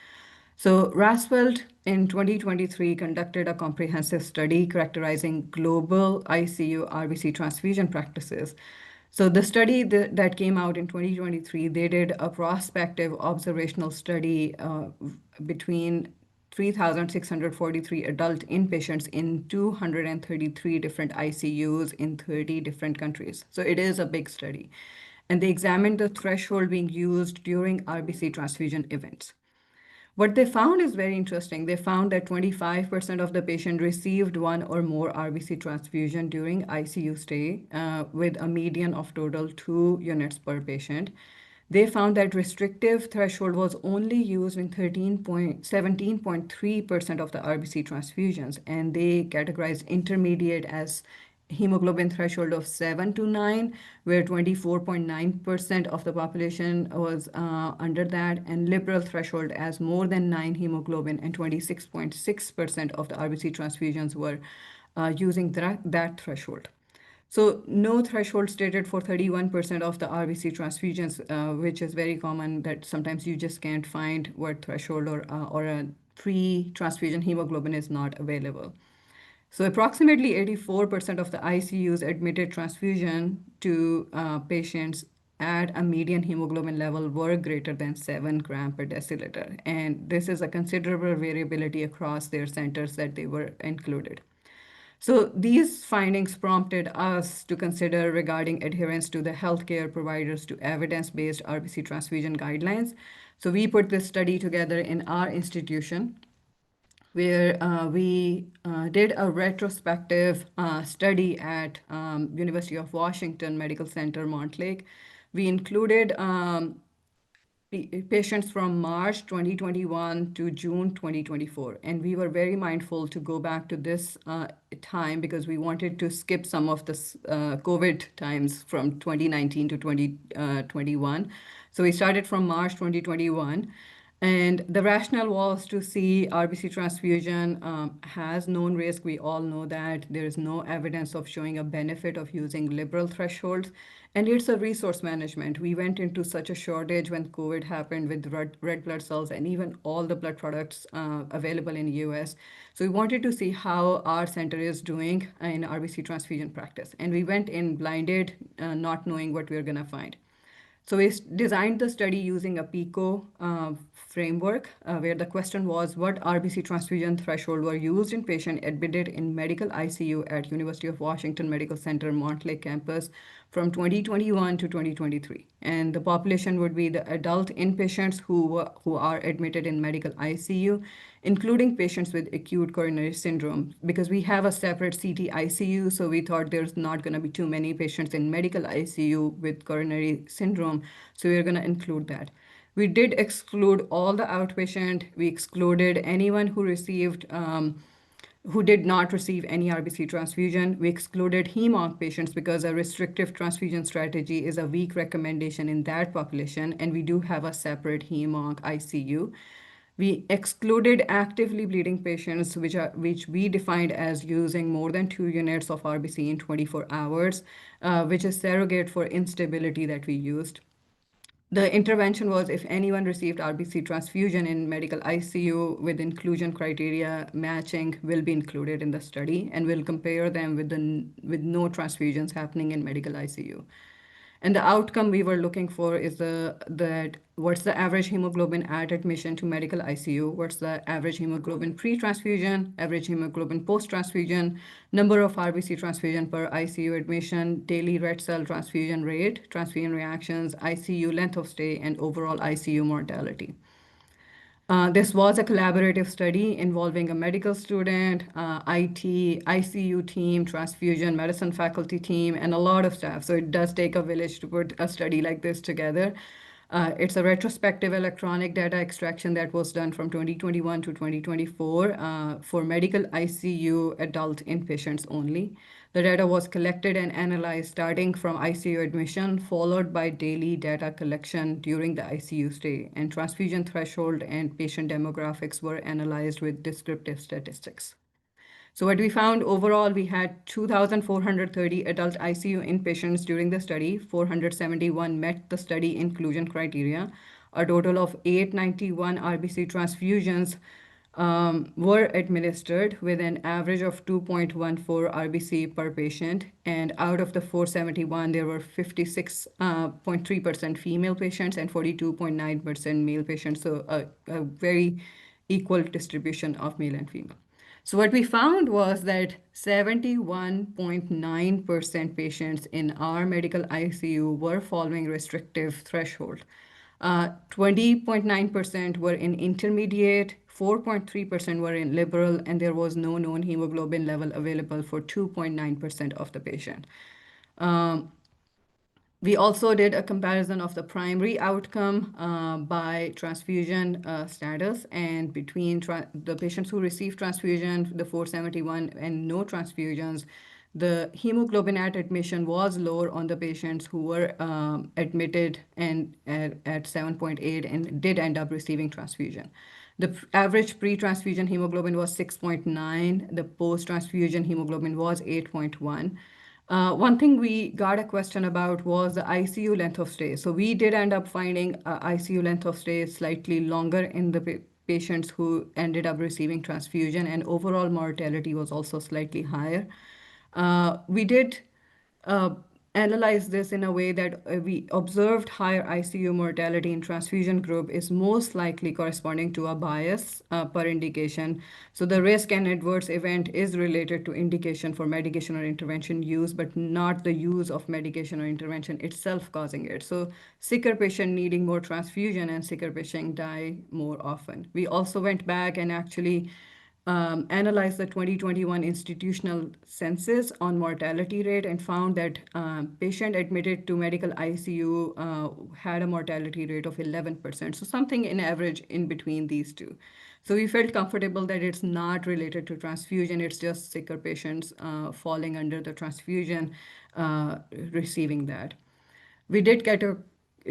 So Rasfeld in 2023 conducted a comprehensive study characterizing global ICU RBC transfusion practices. So the study that came out in 2023, they did a prospective observational study between 3,643 adult inpatients in 233 different ICUs in 30 different countries. So it is a big study. And they examined the threshold being used during RBC transfusion events. What they found is very interesting. They found that 25% of the patient received one or more RBC transfusion during ICU stay, with a median of total 2 units per patient. They found that restrictive threshold was only used in 17.3% of the RBC transfusions, and they categorized intermediate as hemoglobin threshold of 7 to 9, where 24.9% of the population was under that, and liberal threshold as more than 9 hemoglobin, and 26.6% of the RBC transfusions were using that threshold. So no threshold stated for 31% of the RBC transfusions, which is very common that sometimes you just can't find what threshold or a pre-transfusion hemoglobin is not available. So approximately 84% of the ICUs admitted transfusion to patients at a median hemoglobin level were greater than 7 gram per deciliter. And this is a considerable variability across their centers that they were included. So these findings prompted us to consider regarding adherence to the healthcare providers to evidence-based RBC transfusion guidelines. So we put this study together in our institution, where we did a retrospective study at University of Washington Medical Center, Montlake. We included patients from March 2021 to June 2024. And we were very mindful to go back to this time because we wanted to skip some of the COVID times from 2019 to 2021. So we started from March 2021. And the rationale was to see RBC transfusion has known risk. We all know that there is no evidence of showing a benefit of using liberal thresholds. And it's a resource management. We went into such a shortage when COVID happened with red blood cells and even all the blood products available in the US. So we wanted to see how our center is doing in RBC transfusion practice. And we went in blinded, not knowing what we were going to find. So we designed the study using a PICO framework, where the question was what RBC transfusion threshold were used in patient admitted in medical ICU at University of Washington Medical Center Montlake campus from 2021 to 2023. And the population would be the adult inpatients who are admitted in medical ICU, including patients with acute coronary syndrome, because we have a separate CT ICU, so we thought there's not going to be too many patients in medical ICU with coronary syndrome, so we're going to include that. We did exclude all the outpatient. We excluded anyone who received who did not receive any RBC transfusion. We excluded hem-onc patients because a restrictive transfusion strategy is a weak recommendation in that population, and we do have a separate hem-onc ICU. We excluded actively bleeding patients, which we defined as using more than 2 units of RBC in 24 hours, which is surrogate for instability that we used. The intervention was if anyone received RBC transfusion in medical ICU with inclusion criteria matching will be included in the study, and we'll compare them with no transfusions happening in medical ICU. And the outcome we were looking for is what's the average hemoglobin at admission to medical ICU, what's the average hemoglobin pre-transfusion, average hemoglobin post-transfusion, number of RBC transfusion per ICU admission, daily red cell transfusion rate, transfusion reactions, ICU length of stay, and overall ICU mortality. This was a collaborative study involving a medical student, IT, ICU team, transfusion medicine faculty team, and a lot of staff. So it does take a village to put a study like this together. It's a retrospective electronic data extraction that was done from 2021 to 2024 for medical ICU adult inpatients only. The data was collected and analyzed starting from ICU admission, followed by daily data collection during the ICU stay, and transfusion threshold and patient demographics were analyzed with descriptive statistics. So what we found overall, we had 2,430 adult ICU inpatients during the study. 471 met the study inclusion criteria. A total of 891 RBC transfusions were administered with an average of 2.14 RBC per patient. And out of the 471, there were 56.3% female patients and 42.9% male patients. So a very equal distribution of male and female. So what we found was that 71.9% patients in our medical ICU were following restrictive threshold. 20.9% were in intermediate, 4.3% were in liberal, and there was no known hemoglobin level available for 2.9% of the patient. We also did a comparison of the primary outcome by transfusion status, and between the patients who received transfusion, the 471, and no transfusions, the hemoglobin at admission was lower on the patients who were admitted and at 7.8 and did end up receiving transfusion. The average pre-transfusion hemoglobin was 6.9. The post-transfusion hemoglobin was 8.1. One thing we got a question about was the ICU length of stay. So we did end up finding ICU length of stay slightly longer in the patients who ended up receiving transfusion, and overall mortality was also slightly higher. We did analyze this in a way that we observed higher ICU mortality in transfusion group is most likely corresponding to a bias per indication. So the risk and adverse event is related to indication for medication or intervention use, but not the use of medication or intervention itself causing it. So sicker patient needing more transfusion and sicker patient die more often. We also went back and actually analyzed the 2021 institutional census on mortality rate and found that patient admitted to medical ICU had a mortality rate of 11%. So something in average in between these two. So we felt comfortable that it's not related to transfusion, it's just sicker patients falling under the transfusion receiving that. We did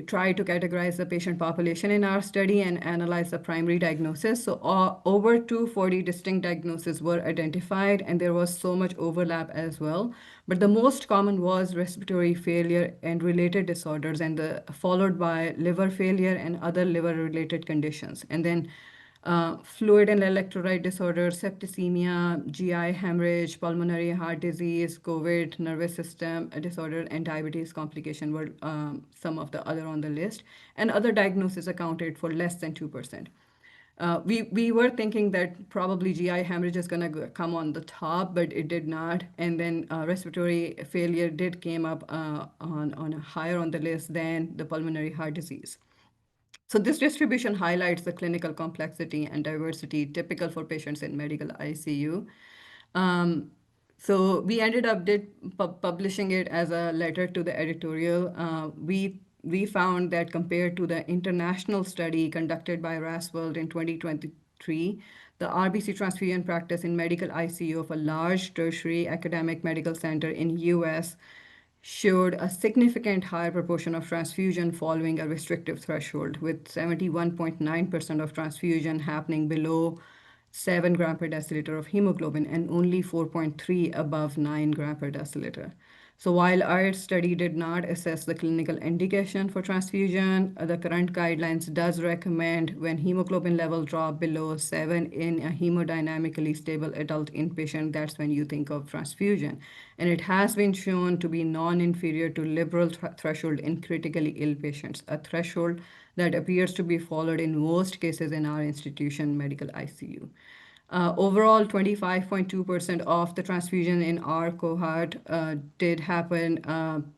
try to categorize the patient population in our study and analyze the primary diagnosis. So over 240 distinct diagnoses were identified, and there was so much overlap as well. But the most common was respiratory failure and related disorders, and followed by liver failure and other liver-related conditions. And then fluid and electrolyte disorders, septicemia, GI hemorrhage, pulmonary heart disease, COVID, nervous system disorder, and diabetes complication were some of the other on the list. And other diagnoses accounted for less than 2%. We were thinking that probably GI hemorrhage is going to come on the top, but it did not. And then respiratory failure did came up on higher on the list than the pulmonary heart disease. So this distribution highlights the clinical complexity and diversity typical for patients in medical ICU. So we ended up publishing it as a letter to the editorial. We found that compared to the international study conducted by RasWorld in 2023, the RBC transfusion practice in medical ICU of a large tertiary academic medical center in US showed a significant higher proportion of transfusion following a restrictive threshold, with 71.9% of transfusion happening below 7 gram per deciliter of hemoglobin and only 4.3 above 9 gram per deciliter. So while our study did not assess the clinical indication for transfusion, the current guidelines does recommend when hemoglobin level drop below 7 in a hemodynamically stable adult inpatient, that's when you think of transfusion. And it has been shown to be non-inferior to liberal threshold in critically ill patients, a threshold that appears to be followed in most cases in our institution medical ICU. Overall, 25.2% of the transfusion in our cohort did happen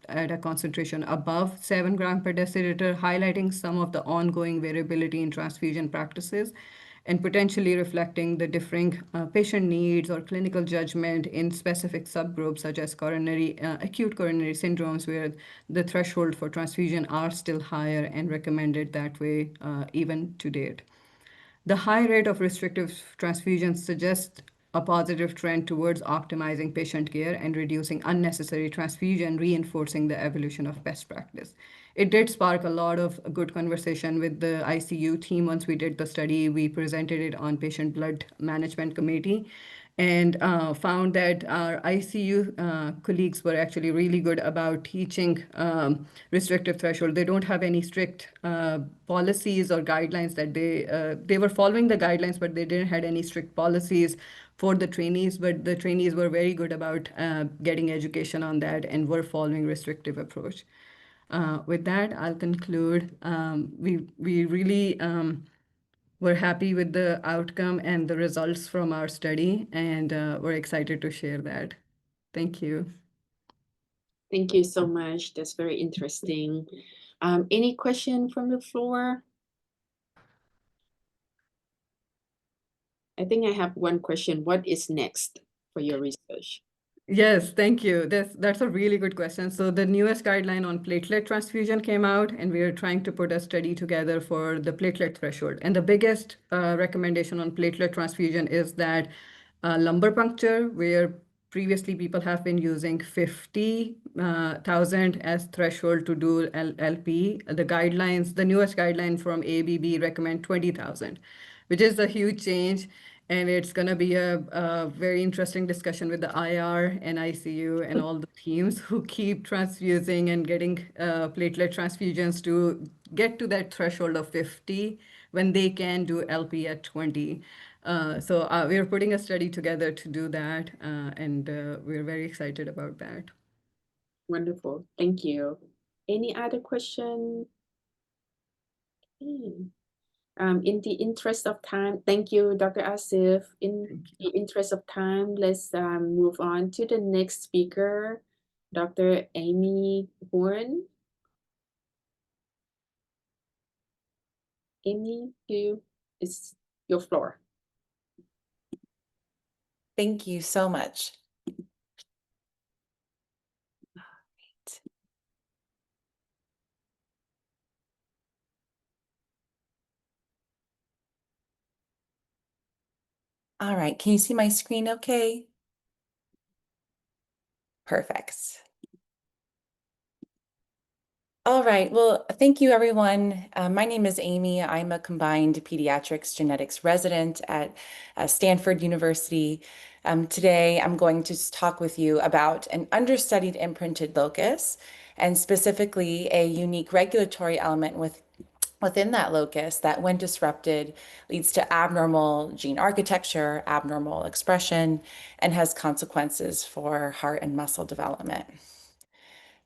at a concentration above 7 gram per deciliter, highlighting some of the ongoing variability in transfusion practices and potentially reflecting the differing patient needs or clinical judgment in specific subgroups such as acute coronary syndromes, where the threshold for transfusion are still higher and recommended that way even to date. The high rate of restrictive transfusions suggests a positive trend towards optimizing patient care and reducing unnecessary transfusion, reinforcing the evolution of best practice. It did spark a lot of good conversation with the ICU team. Once we did the study, we presented it on patient blood management committee and found that our ICU colleagues were actually really good about teaching restrictive threshold. They don't have any strict policies or guidelines that they were following the guidelines, but they didn't have any strict policies for the trainees, but the trainees were very good about getting education on that and were following restrictive approach. With that, I'll conclude. We really we're happy with the outcome and the results from our study, and we're excited to share that. Thank you. Thank you so much. That's very interesting. Any question from the floor? I think I have one question. What is next for your research? Yes, thank you. That's a really good question. So the newest guideline on platelet transfusion came out, and we are trying to put a study together for the platelet threshold. And the biggest recommendation on platelet transfusion is that lumbar puncture, where previously people have been using 50,000 as threshold to do LP. The guidelines, the newest guideline from ABB recommend 20,000, which is a huge change. And it's going to be a very interesting discussion with the IR and ICU and all the teams who keep transfusing and getting platelet transfusions to get to that threshold of 50 when they can do LP at 20. So we're putting a study together to do that, and we're very excited about that. Wonderful. Thank you. Any other question? In the interest of time, thank you, Dr. Asif. In the interest of time, let's move on to the next speaker, Dr. Amy Horn. Amy, it's your floor. Thank you so much. All right, can you see my screen okay? Perfect. All right, well, thank you, everyone. My name is Amy. I'm a combined pediatrics genetics resident at Stanford University. Today, I'm going to talk with you about an understudied imprinted locus, and specifically a unique regulatory element within that locus that, when disrupted, leads to abnormal gene architecture, abnormal expression, and has consequences for heart and muscle development.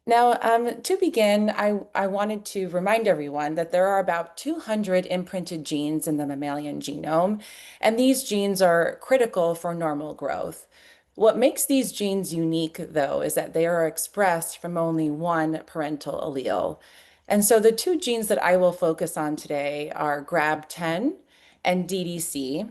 Now, to begin, I wanted to remind everyone that there are about 200 imprinted genes in the mammalian genome, and these genes are critical for normal growth. What makes these genes unique, though, is that they are expressed from only one parental allele. And so the two genes that I will focus on today are GRAB10 and DDC.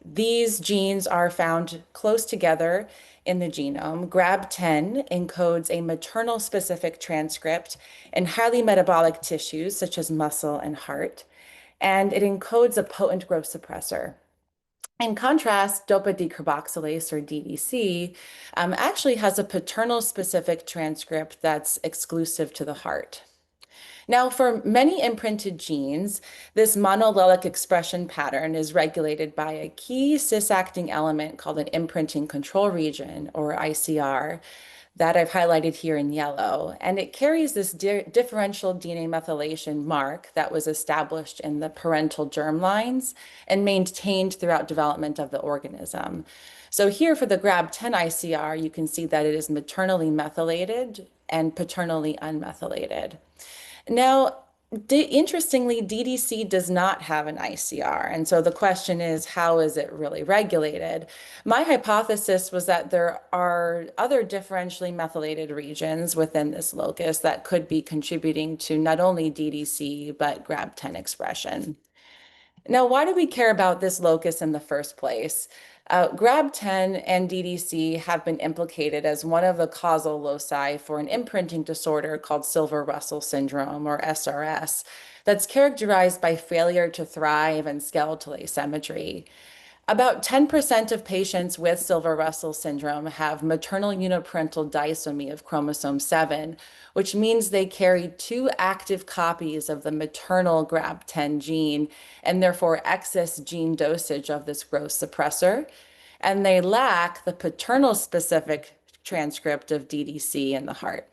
These genes are found close together in the genome. GRAB10 encodes a maternal specific transcript in highly metabolic tissues such as muscle and heart, and it encodes a potent growth suppressor. In contrast, dopa decarboxylase, or DDC, actually has a paternal specific transcript that's exclusive to the heart. Now, for many imprinted genes, this monoallelic expression pattern is regulated by a key cis-acting element called an imprinting control region, or ICR, that I've highlighted here in yellow. And it carries this differential DNA methylation mark that was established in the parental germlines and maintained throughout development of the organism. So here for the GRAB10 ICR, you can see that it is maternally methylated and paternally unmethylated. Now, interestingly, DDC does not have an ICR. And so the question is, how is it really regulated? My hypothesis was that there are other differentially methylated regions within this locus that could be contributing to not only DDC, but GRAB10 expression. Now, why do we care about this locus in the first place? GRAB10 and DDC have been implicated as one of the causal loci for an imprinting disorder called Silver-Russell syndrome, or SRS, that's characterized by failure to thrive and skeletal asymmetry. About 10% of patients with Silver-Russell syndrome have maternal uniparental disomy of chromosome 7, which means they carry two active copies of the maternal GRAB10 gene and therefore excess gene dosage of this growth suppressor. And they lack the paternal specific transcript of DDC in the heart.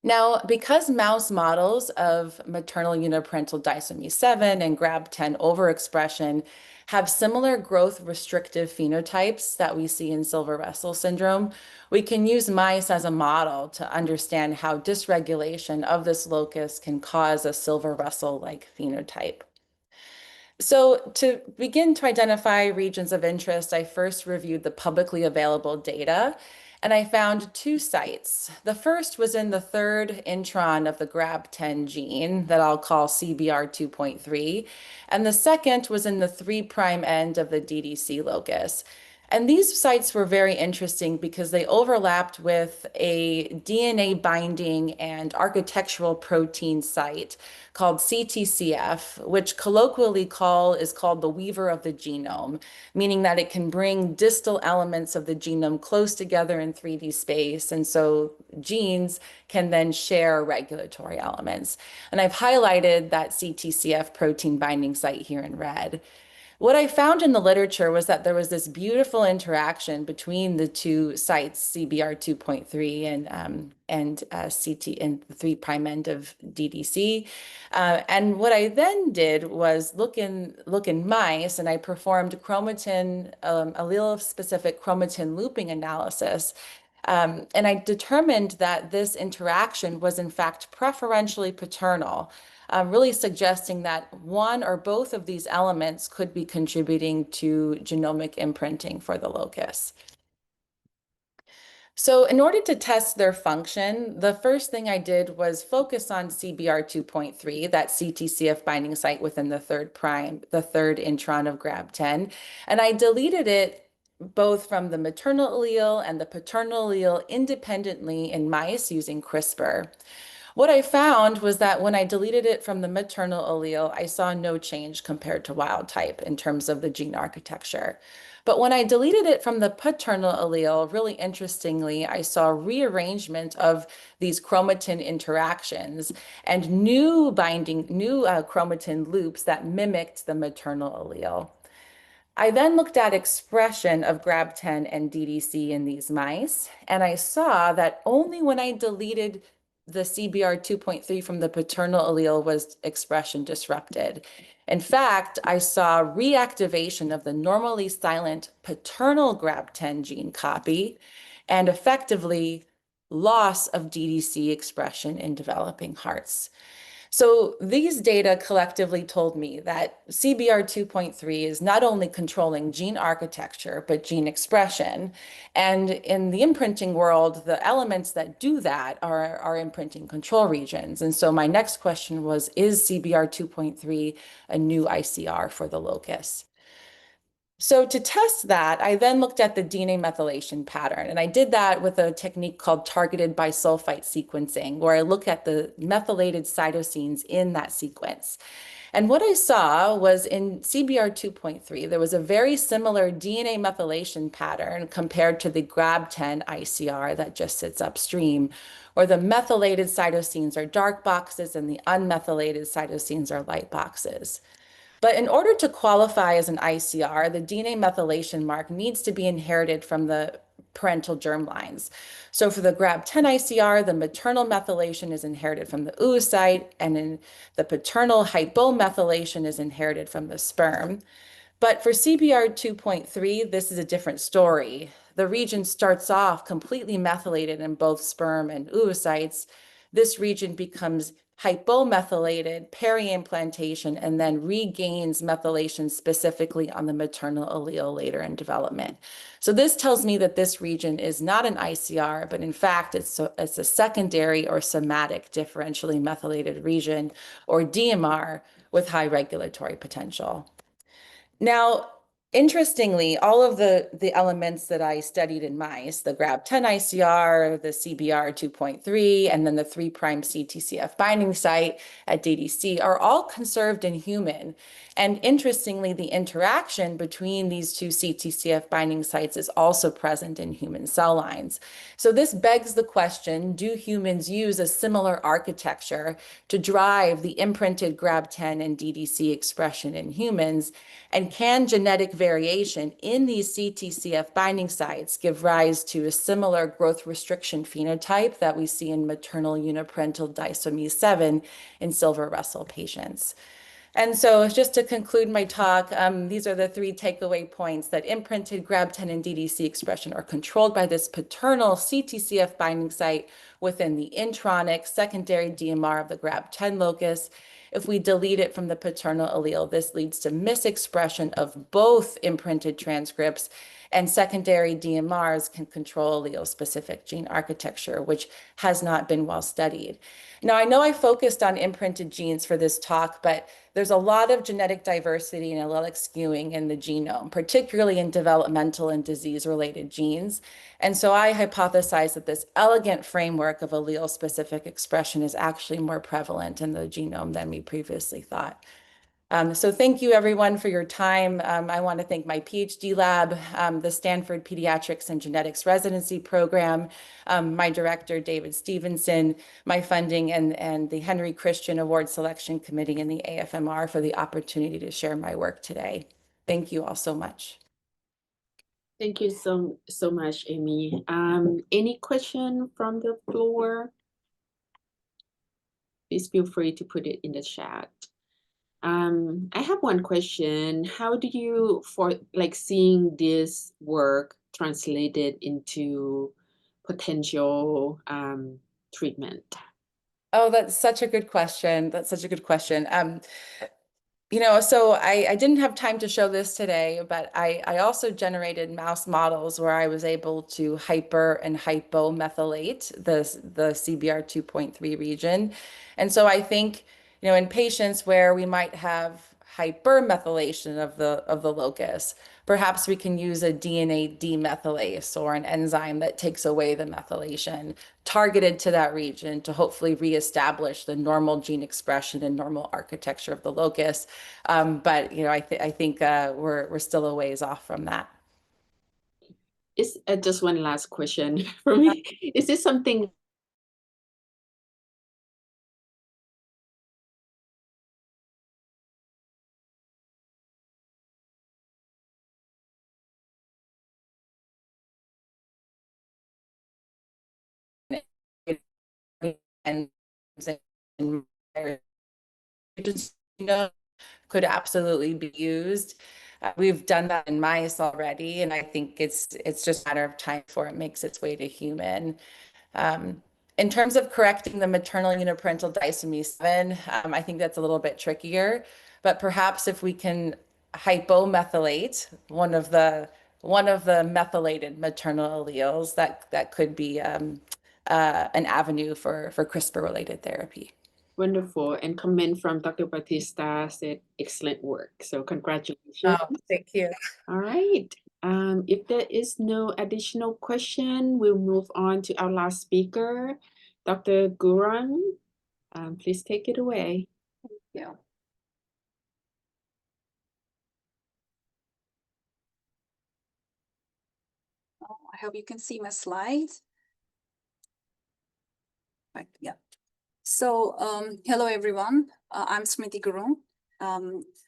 Now, because mouse models of maternal uniparental disomy 7 and GRAB10 overexpression have similar growth restrictive phenotypes that we see in Silver-Russell syndrome, we can use mice as a model to understand how dysregulation of this locus can cause a Silver-Russell-like phenotype. So to begin to identify regions of interest, I first reviewed the publicly available data. And I found two sites. The first was in the third intron of the GRAB10 gene that I'll call CBR 2.3. And the second was in the 3' end of the DDC locus. And these sites were very interesting because they overlapped with a DNA binding and architectural protein site called CTCF, which colloquially is called the weaver of the genome, meaning that it can bring distal elements of the genome close together in 3D space. And so genes can then share regulatory elements. And I've highlighted that CTCF protein binding site here in red. What I found in the literature was that there was this beautiful interaction between the two sites, CBR 2.3 and CT in the 3' end of DDC. And what I then did was look in mice, and I performed chromatin allele-specific chromatin looping analysis. And I determined that this interaction was in fact preferentially paternal, really suggesting that one or both of these elements could be contributing to genomic imprinting for the locus. So in order to test their function, the first thing I did was focus on CBR 2.3, that CTCF binding site within the third intron of GRAB10, and I deleted it both from the maternal allele and the paternal allele independently in mice using CRISPR. What I found was that when I deleted it from the maternal allele, I saw no change compared to wild type in terms of the gene architecture. But when I deleted it from the paternal allele, really interestingly, I saw rearrangement of these chromatin interactions and new chromatin loops that mimicked the maternal allele. I then looked at expression of GRAB10 and DDC in these mice, and I saw that only when I deleted the CBR 2.3 from the paternal allele was expression disrupted. In fact, I saw reactivation of the normally silent paternal GRAB10 gene copy and effectively loss of DDC expression in developing hearts. So these data collectively told me that CBR 2.3 is not only controlling gene architecture, but gene expression. And in the imprinting world, the elements that do that are imprinting control regions. And so my next question was, is CBR 2.3 a new ICR for the locus? So to test that, I then looked at the DNA methylation pattern, and I did that with a technique called targeted bisulfite sequencing, where I look at the methylated cytosines in that sequence. And what I saw was in CBR 2.3, there was a very similar DNA methylation pattern compared to the GRAB10 ICR that just sits upstream, where the methylated cytosines are dark boxes and the unmethylated cytosines are light boxes. But in order to qualify as an ICR, the DNA methylation mark needs to be inherited from the parental germlines. So for the GRAB10 ICR, the maternal methylation is inherited from the oocyte, and in the paternal hypomethylation is inherited from the sperm. But for CBR 2.3, this is a different story. The region starts off completely methylated in both sperm and oocytes. This region becomes hypomethylated peri-implantation and then regains methylation specifically on the maternal allele later in development. So this tells me that this region is not an ICR, but in fact, it's a secondary or somatic differentially methylated region, or DMR, with high regulatory potential. Now, interestingly, all of the elements that I studied in mice, the GRAB10 ICR, the CBR 2.3, and then the 3' CTCF binding site at DDC are all conserved in human. And interestingly, the interaction between these two CTCF binding sites is also present in human cell lines. So this begs the question, do humans use a similar architecture to drive the imprinted GRAB10 and DDC expression in humans? And can genetic variation in these CTCF binding sites give rise to a similar growth restriction phenotype that we see in maternal uniparental disomy 7 in Silver Russell patients? And so just to conclude my talk, these are the 3 takeaway points: that imprinted GRAB10 and DDC expression are controlled by this paternal CTCF binding site within the intronic secondary DMR of the GRAB10 locus, If we delete it from the paternal allele, this leads to misexpression of both imprinted transcripts, and secondary DMRs can control allele-specific gene architecture, which has not been well studied. Now, I know I focused on imprinted genes for this talk, but there's a lot of genetic diversity and allelic skewing in the genome, particularly in developmental and disease-related genes. And so I hypothesize that this elegant framework of allele-specific expression is actually more prevalent in the genome than we previously thought. So thank you everyone for your time. I want to thank my PhD lab, the Stanford Pediatrics and Genetics Residency Program, my director, David Stevenson, my funding, and the Henry Christian Award Selection Committee and the AFMR for the opportunity to share my work today. Thank you all so much. Thank you so much, Amy. Any question from the floor? Please feel free to put it in the chat. I have one question. How do you, for like seeing this work translated into potential treatment? Oh, that's such a good question. That's such a good question. You know, so I didn't have time to show this today, but I also generated mouse models where I was able to hyper and hypomethylate the CBR 2.3 region. And so I think, you know, in patients where we might have hypermethylation of the locus, perhaps we can use a DNA demethylase or an enzyme that takes away the methylation targeted to that region to hopefully reestablish the normal gene expression and normal architecture of the locus. But you know, I think we're still a ways off from that. Is just one last question for me. Is this something And you know, could absolutely be used. We've done that in mice already, and I think it's just a matter of time before it makes its way to human. In terms of correcting the maternal uniparental disomy 7, I think that's a little bit trickier, but perhaps if we can hypomethylate one of the methylated maternal alleles, that could be an avenue for CRISPR-related therapy. wonderful? And comment from Dr. Batista said, excellent work. So congratulations. Oh, thank you. All right. If there is no additional question, we'll move on to our last speaker, Dr. Guran. Please take it away. Yeah. Oh, I hope you can see my slides. Right, yeah. So, hello everyone. I'm Smriti Gurung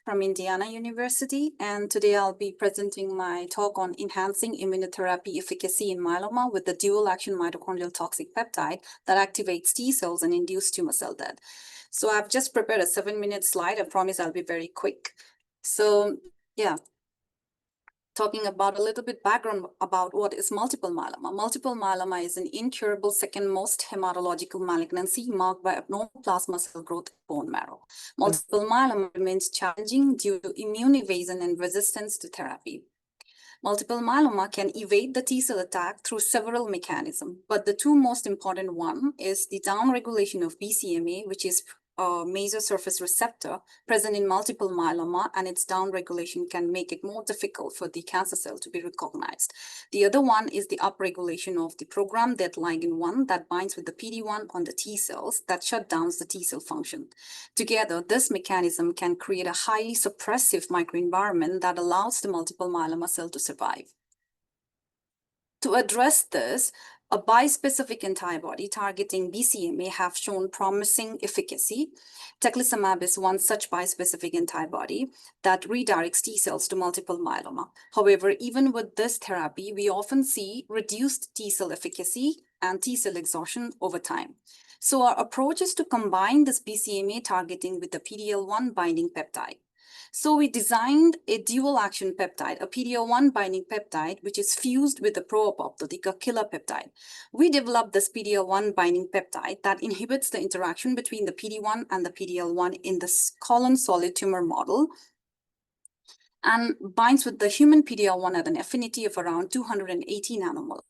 from Indiana University, and today I'll be presenting my talk on enhancing immunotherapy efficacy in myeloma with the dual action mitochondrial toxic peptide that activates T cells and induces tumor cell death. So I've just prepared a 7-minute slide. I promise I'll be very quick. So yeah, talking about a little bit background about what is multiple myeloma. Multiple myeloma is an incurable second most hematological malignancy marked by abnormal plasma cell growth in bone marrow. Multiple myeloma remains challenging due to immune evasion and resistance to therapy. Multiple myeloma can evade the T cell attack through several mechanisms, but the two most important one is the downregulation of BCMA, which is a major surface receptor present in multiple myeloma, and its downregulation can make it more difficult for the cancer cell to be recognized. The other one is the upregulation of the programmed death ligand 1 that binds with the PD-1 on the T cells that shut down the T cell function. Together, this mechanism can create a highly suppressive microenvironment that allows the multiple myeloma cell to survive. To address this, a bispecific antibody targeting BCMA have shown promising efficacy. Teclistamab is one such bispecific antibody that redirects T cells to multiple myeloma. However, even with this therapy, we often see reduced T cell efficacy and T cell exhaustion over time. So our approach is to combine this BCMA targeting with the PD-L1 binding peptide. So we designed a dual action peptide, a PD-L1 binding peptide, which is fused with the pro-apoptotic, a killer peptide. We developed this PD-L1 binding peptide that inhibits the interaction between the PD-1 and the PD-L1 in the colon solid tumor model, and binds with the human PD-L1 at an affinity of around 280 nanomolar.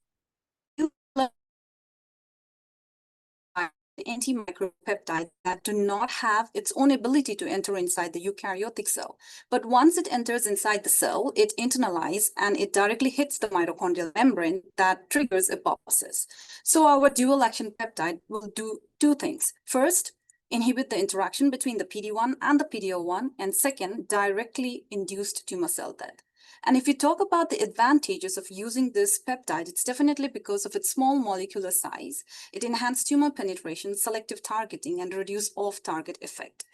Anti-micropeptide that do not have its own ability to enter inside the eukaryotic cell. But once it enters inside the cell, it internalizes and it directly hits the mitochondrial membrane that triggers apoptosis. So our dual action peptide will do two things. First, inhibit the interaction between the PD-1 and the PD-L1, and second, directly induced tumor cell death. And if you talk about the advantages of using this peptide, it's definitely because of its small molecular size. It enhances tumor penetration, selective targeting, and reduce off-target effect.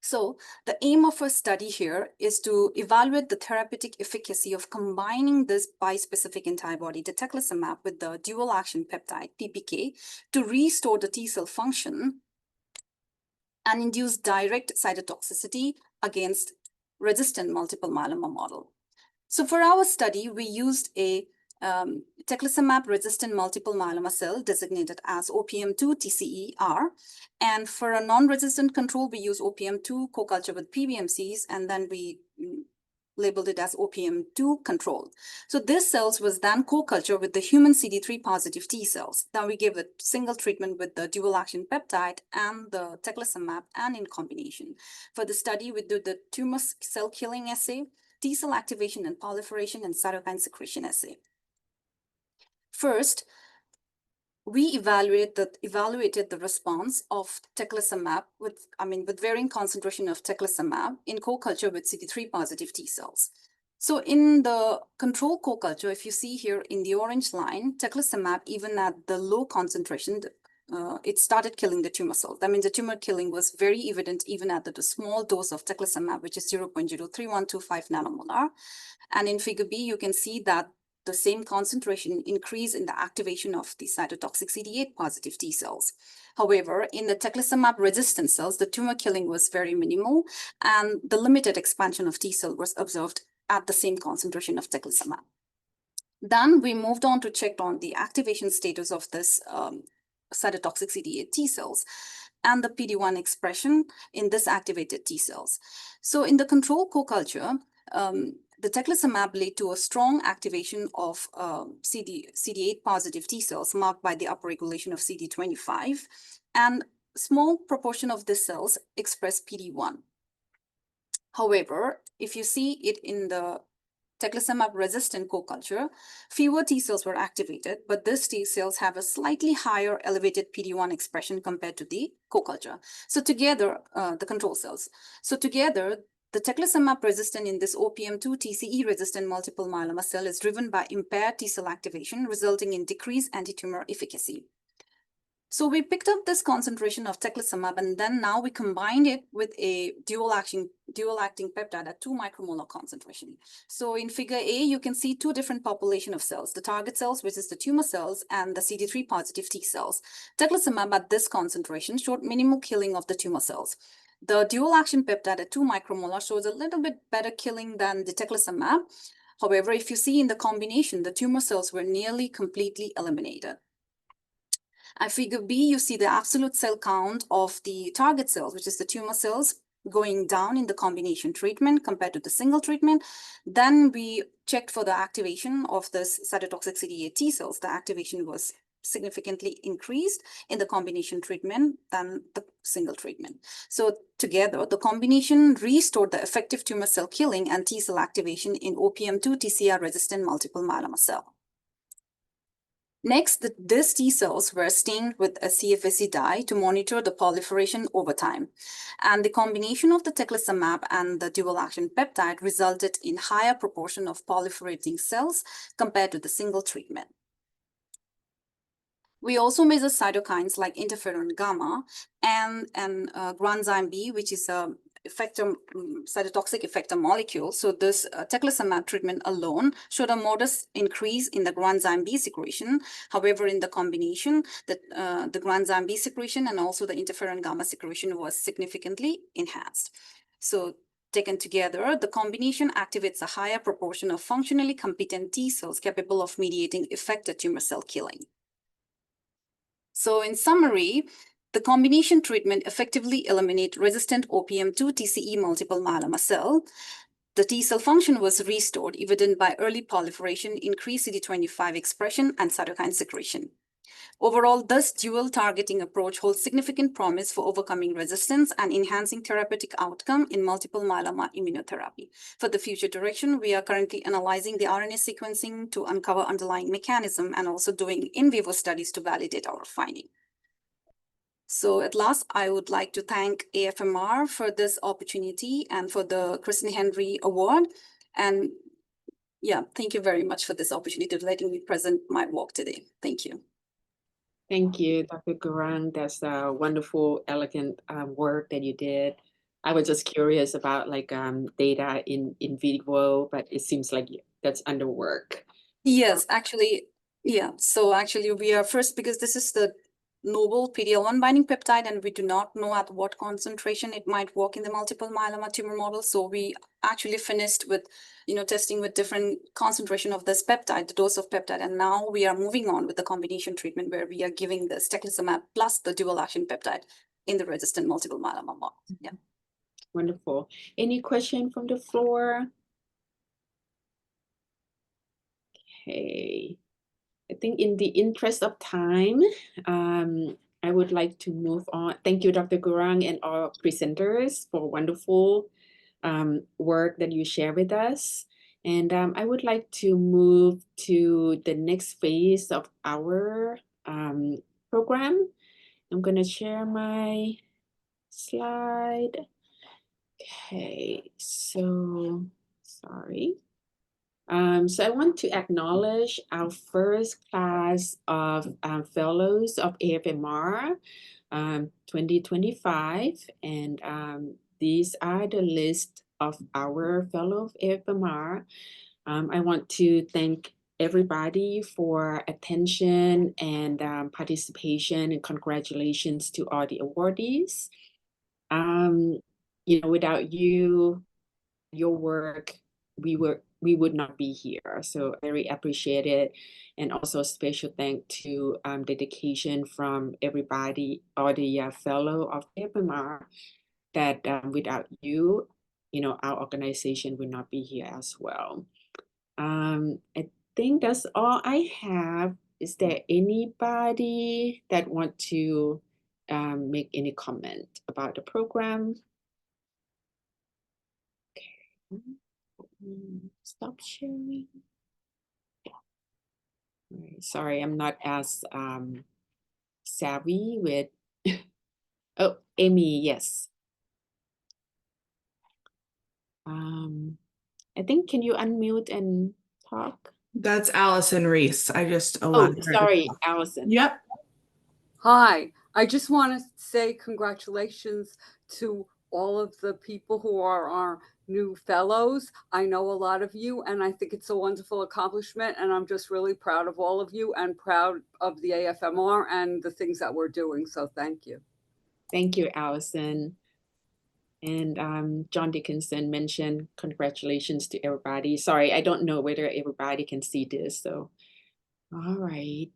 So the aim of our study here is to evaluate the therapeutic efficacy of combining this bispecific antibody, the teclistamab, with the dual action peptide, PPK, to restore the T cell function and induce direct cytotoxicity against resistant multiple myeloma model. So for our study, we used a teclistamab resistant multiple myeloma cell designated as OPM2 TCER. And for a non-resistant control, we use OPM2 co-culture with PBMCs, and then we labeled it as OPM2 control. So this cells was then co-culture with the human CD3 positive T cells. Then we gave a single treatment with the dual action peptide and the teclistamab and in combination. For the study, we did the tumor cell killing assay, T cell activation and proliferation, and cytokine secretion assay. First, we evaluated the response of teclistamab with varying concentration of teclistamab in co-culture with CD3 positive T cells. So in the control co-culture, if you see here in the orange line, teclistamab, even at the low concentration, it started killing the tumor cells. That means the tumor killing was very evident even at the small dose of teclistamab, which is 0.03125 nanomolar. And in figure B, you can see that the same concentration increase in the activation of the cytotoxic CD8 positive T cells. However, in the teclistamab resistant cells, the tumor killing was very minimal, and the limited expansion of T cell was observed at the same concentration of teclistamab. Then we moved on to check on the activation status of this cytotoxic CD8 T cells and the PD-1 expression in this activated T cells. So in the control co-culture, the teclistamab led to a strong activation of CD8 positive T cells marked by the upregulation of CD25, and small proportion of the cells express PD-1. However, if you see it in the teclistamab resistant co-culture, fewer T cells were activated, but these T cells have a slightly higher elevated PD-1 expression compared to the co-culture. So together, the control cells. So together, the teclistamab resistant in this OPM2 TCE resistant multiple myeloma cell is driven by impaired T cell activation, resulting in decreased anti-tumor efficacy. So we picked up this concentration of teclistamab, and then now we combined it with a dual acting peptide at 2 micromolar concentration. So in figure A, you can see two different population of cells, the target cells, which is the tumor cells, and the CD3 positive T cells. Teclistamab at this concentration showed minimal killing of the tumor cells. The dual action peptide at 2 micromolar shows a little bit better killing than the teclistamab. However, if you see in the combination, the tumor cells were nearly completely eliminated. At figure B, you see the absolute cell count of the target cells, which is the tumor cells, going down in the combination treatment compared to the single treatment. Then we checked for the activation of this cytotoxic CD8 T cells. The activation was significantly increased in the combination treatment than the single treatment. So together, the combination restored the effective tumor cell killing and T cell activation in OPM2 TCR resistant multiple myeloma cell. Next, these T cells were stained with a CFSE dye to monitor the proliferation over time. And the combination of the teclistamab and the dual action peptide resulted in higher proportion of proliferating cells compared to the single treatment. We also measure cytokines like interferon gamma and granzyme B, which is a cytotoxic effector molecule. So this teclistamab treatment alone showed a modest increase in the granzyme B secretion. However, in the combination, the granzyme B secretion and also the interferon gamma secretion was significantly enhanced. So taken together, the combination activates a higher proportion of functionally competent T cells capable of mediating effective tumor cell killing. So in summary, the combination treatment effectively eliminates resistant OPM2 TCE multiple myeloma cell. The T cell function was restored, evident by early proliferation, increased CD25 expression, and cytokine secretion. Overall, this dual targeting approach holds significant promise for overcoming resistance and enhancing therapeutic outcome in multiple myeloma immunotherapy. For the future direction, we are currently analyzing the RNA sequencing to uncover underlying mechanism and also doing in vivo studies to validate our finding. So at last, I would like to thank AFMR for this opportunity and for the Kristen Henry Award. And yeah, thank you very much for this opportunity to letting me present my work today. Thank you. Thank you, Dr. Gurung. That's a wonderful, elegant work that you did. I was just curious about like data in vivo, but it seems like that's under work. Yes, actually, yeah. So actually we are first, because this is the novel PD-L1 binding peptide, and we do not know at what concentration it might work in the multiple myeloma tumor model. So we actually finished with, testing with different concentration of this peptide, the dose of peptide. And now we are moving on with the combination treatment where we are giving the teclistamab plus the dual action peptide in the resistant multiple myeloma model. Yeah. Wonderful. Any question from the floor? Okay. I think in the interest of time, I would like to move on. Thank you, Dr. Gurung, and all presenters for wonderful work that you share with us. And I would like to move to the next phase of our program. I'm going to share my slide. Okay, so sorry. So I want to acknowledge our first class of fellows of AFMR 2025. And these are the list of our fellow of AFMR. I want to thank everybody for attention and participation, and congratulations to all the awardees. Without you, your work, we would not be here. So very appreciate it. And also special thank to dedication from everybody, all the fellow of AFMR, that without you, our organization would not be here as well. I think that's all I have. Is there anybody that want to make any comment about the program? Stop sharing. Sorry, I'm not as savvy with. Oh, Amy, yes. I think, can you unmute and talk? That's Allison Reese. I just allowed her to Sorry, talk. Allison. Yep. Hi, I just want to say congratulations to all of the people who are our new fellows. I know a lot of you, and I think it's a wonderful accomplishment, and I'm just really proud of all of you and proud of the AFMR and the things that we're doing. So thank you. Thank you, Allison. And John Dickinson mentioned congratulations to everybody. Sorry, I don't know whether everybody can see this. So, all right.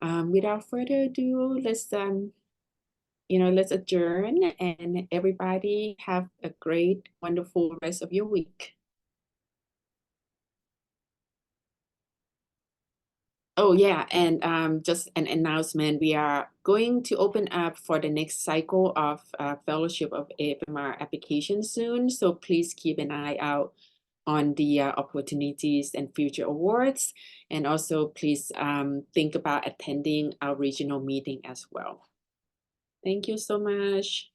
Without further ado, let's adjourn, and everybody have a great, wonderful rest of your week. Oh yeah, and just an announcement, we are going to open up for the next cycle of Fellowship of AFMR application soon. So please keep an eye out on the opportunities and future awards. And also please think about attending our regional meeting as well. Thank you so much.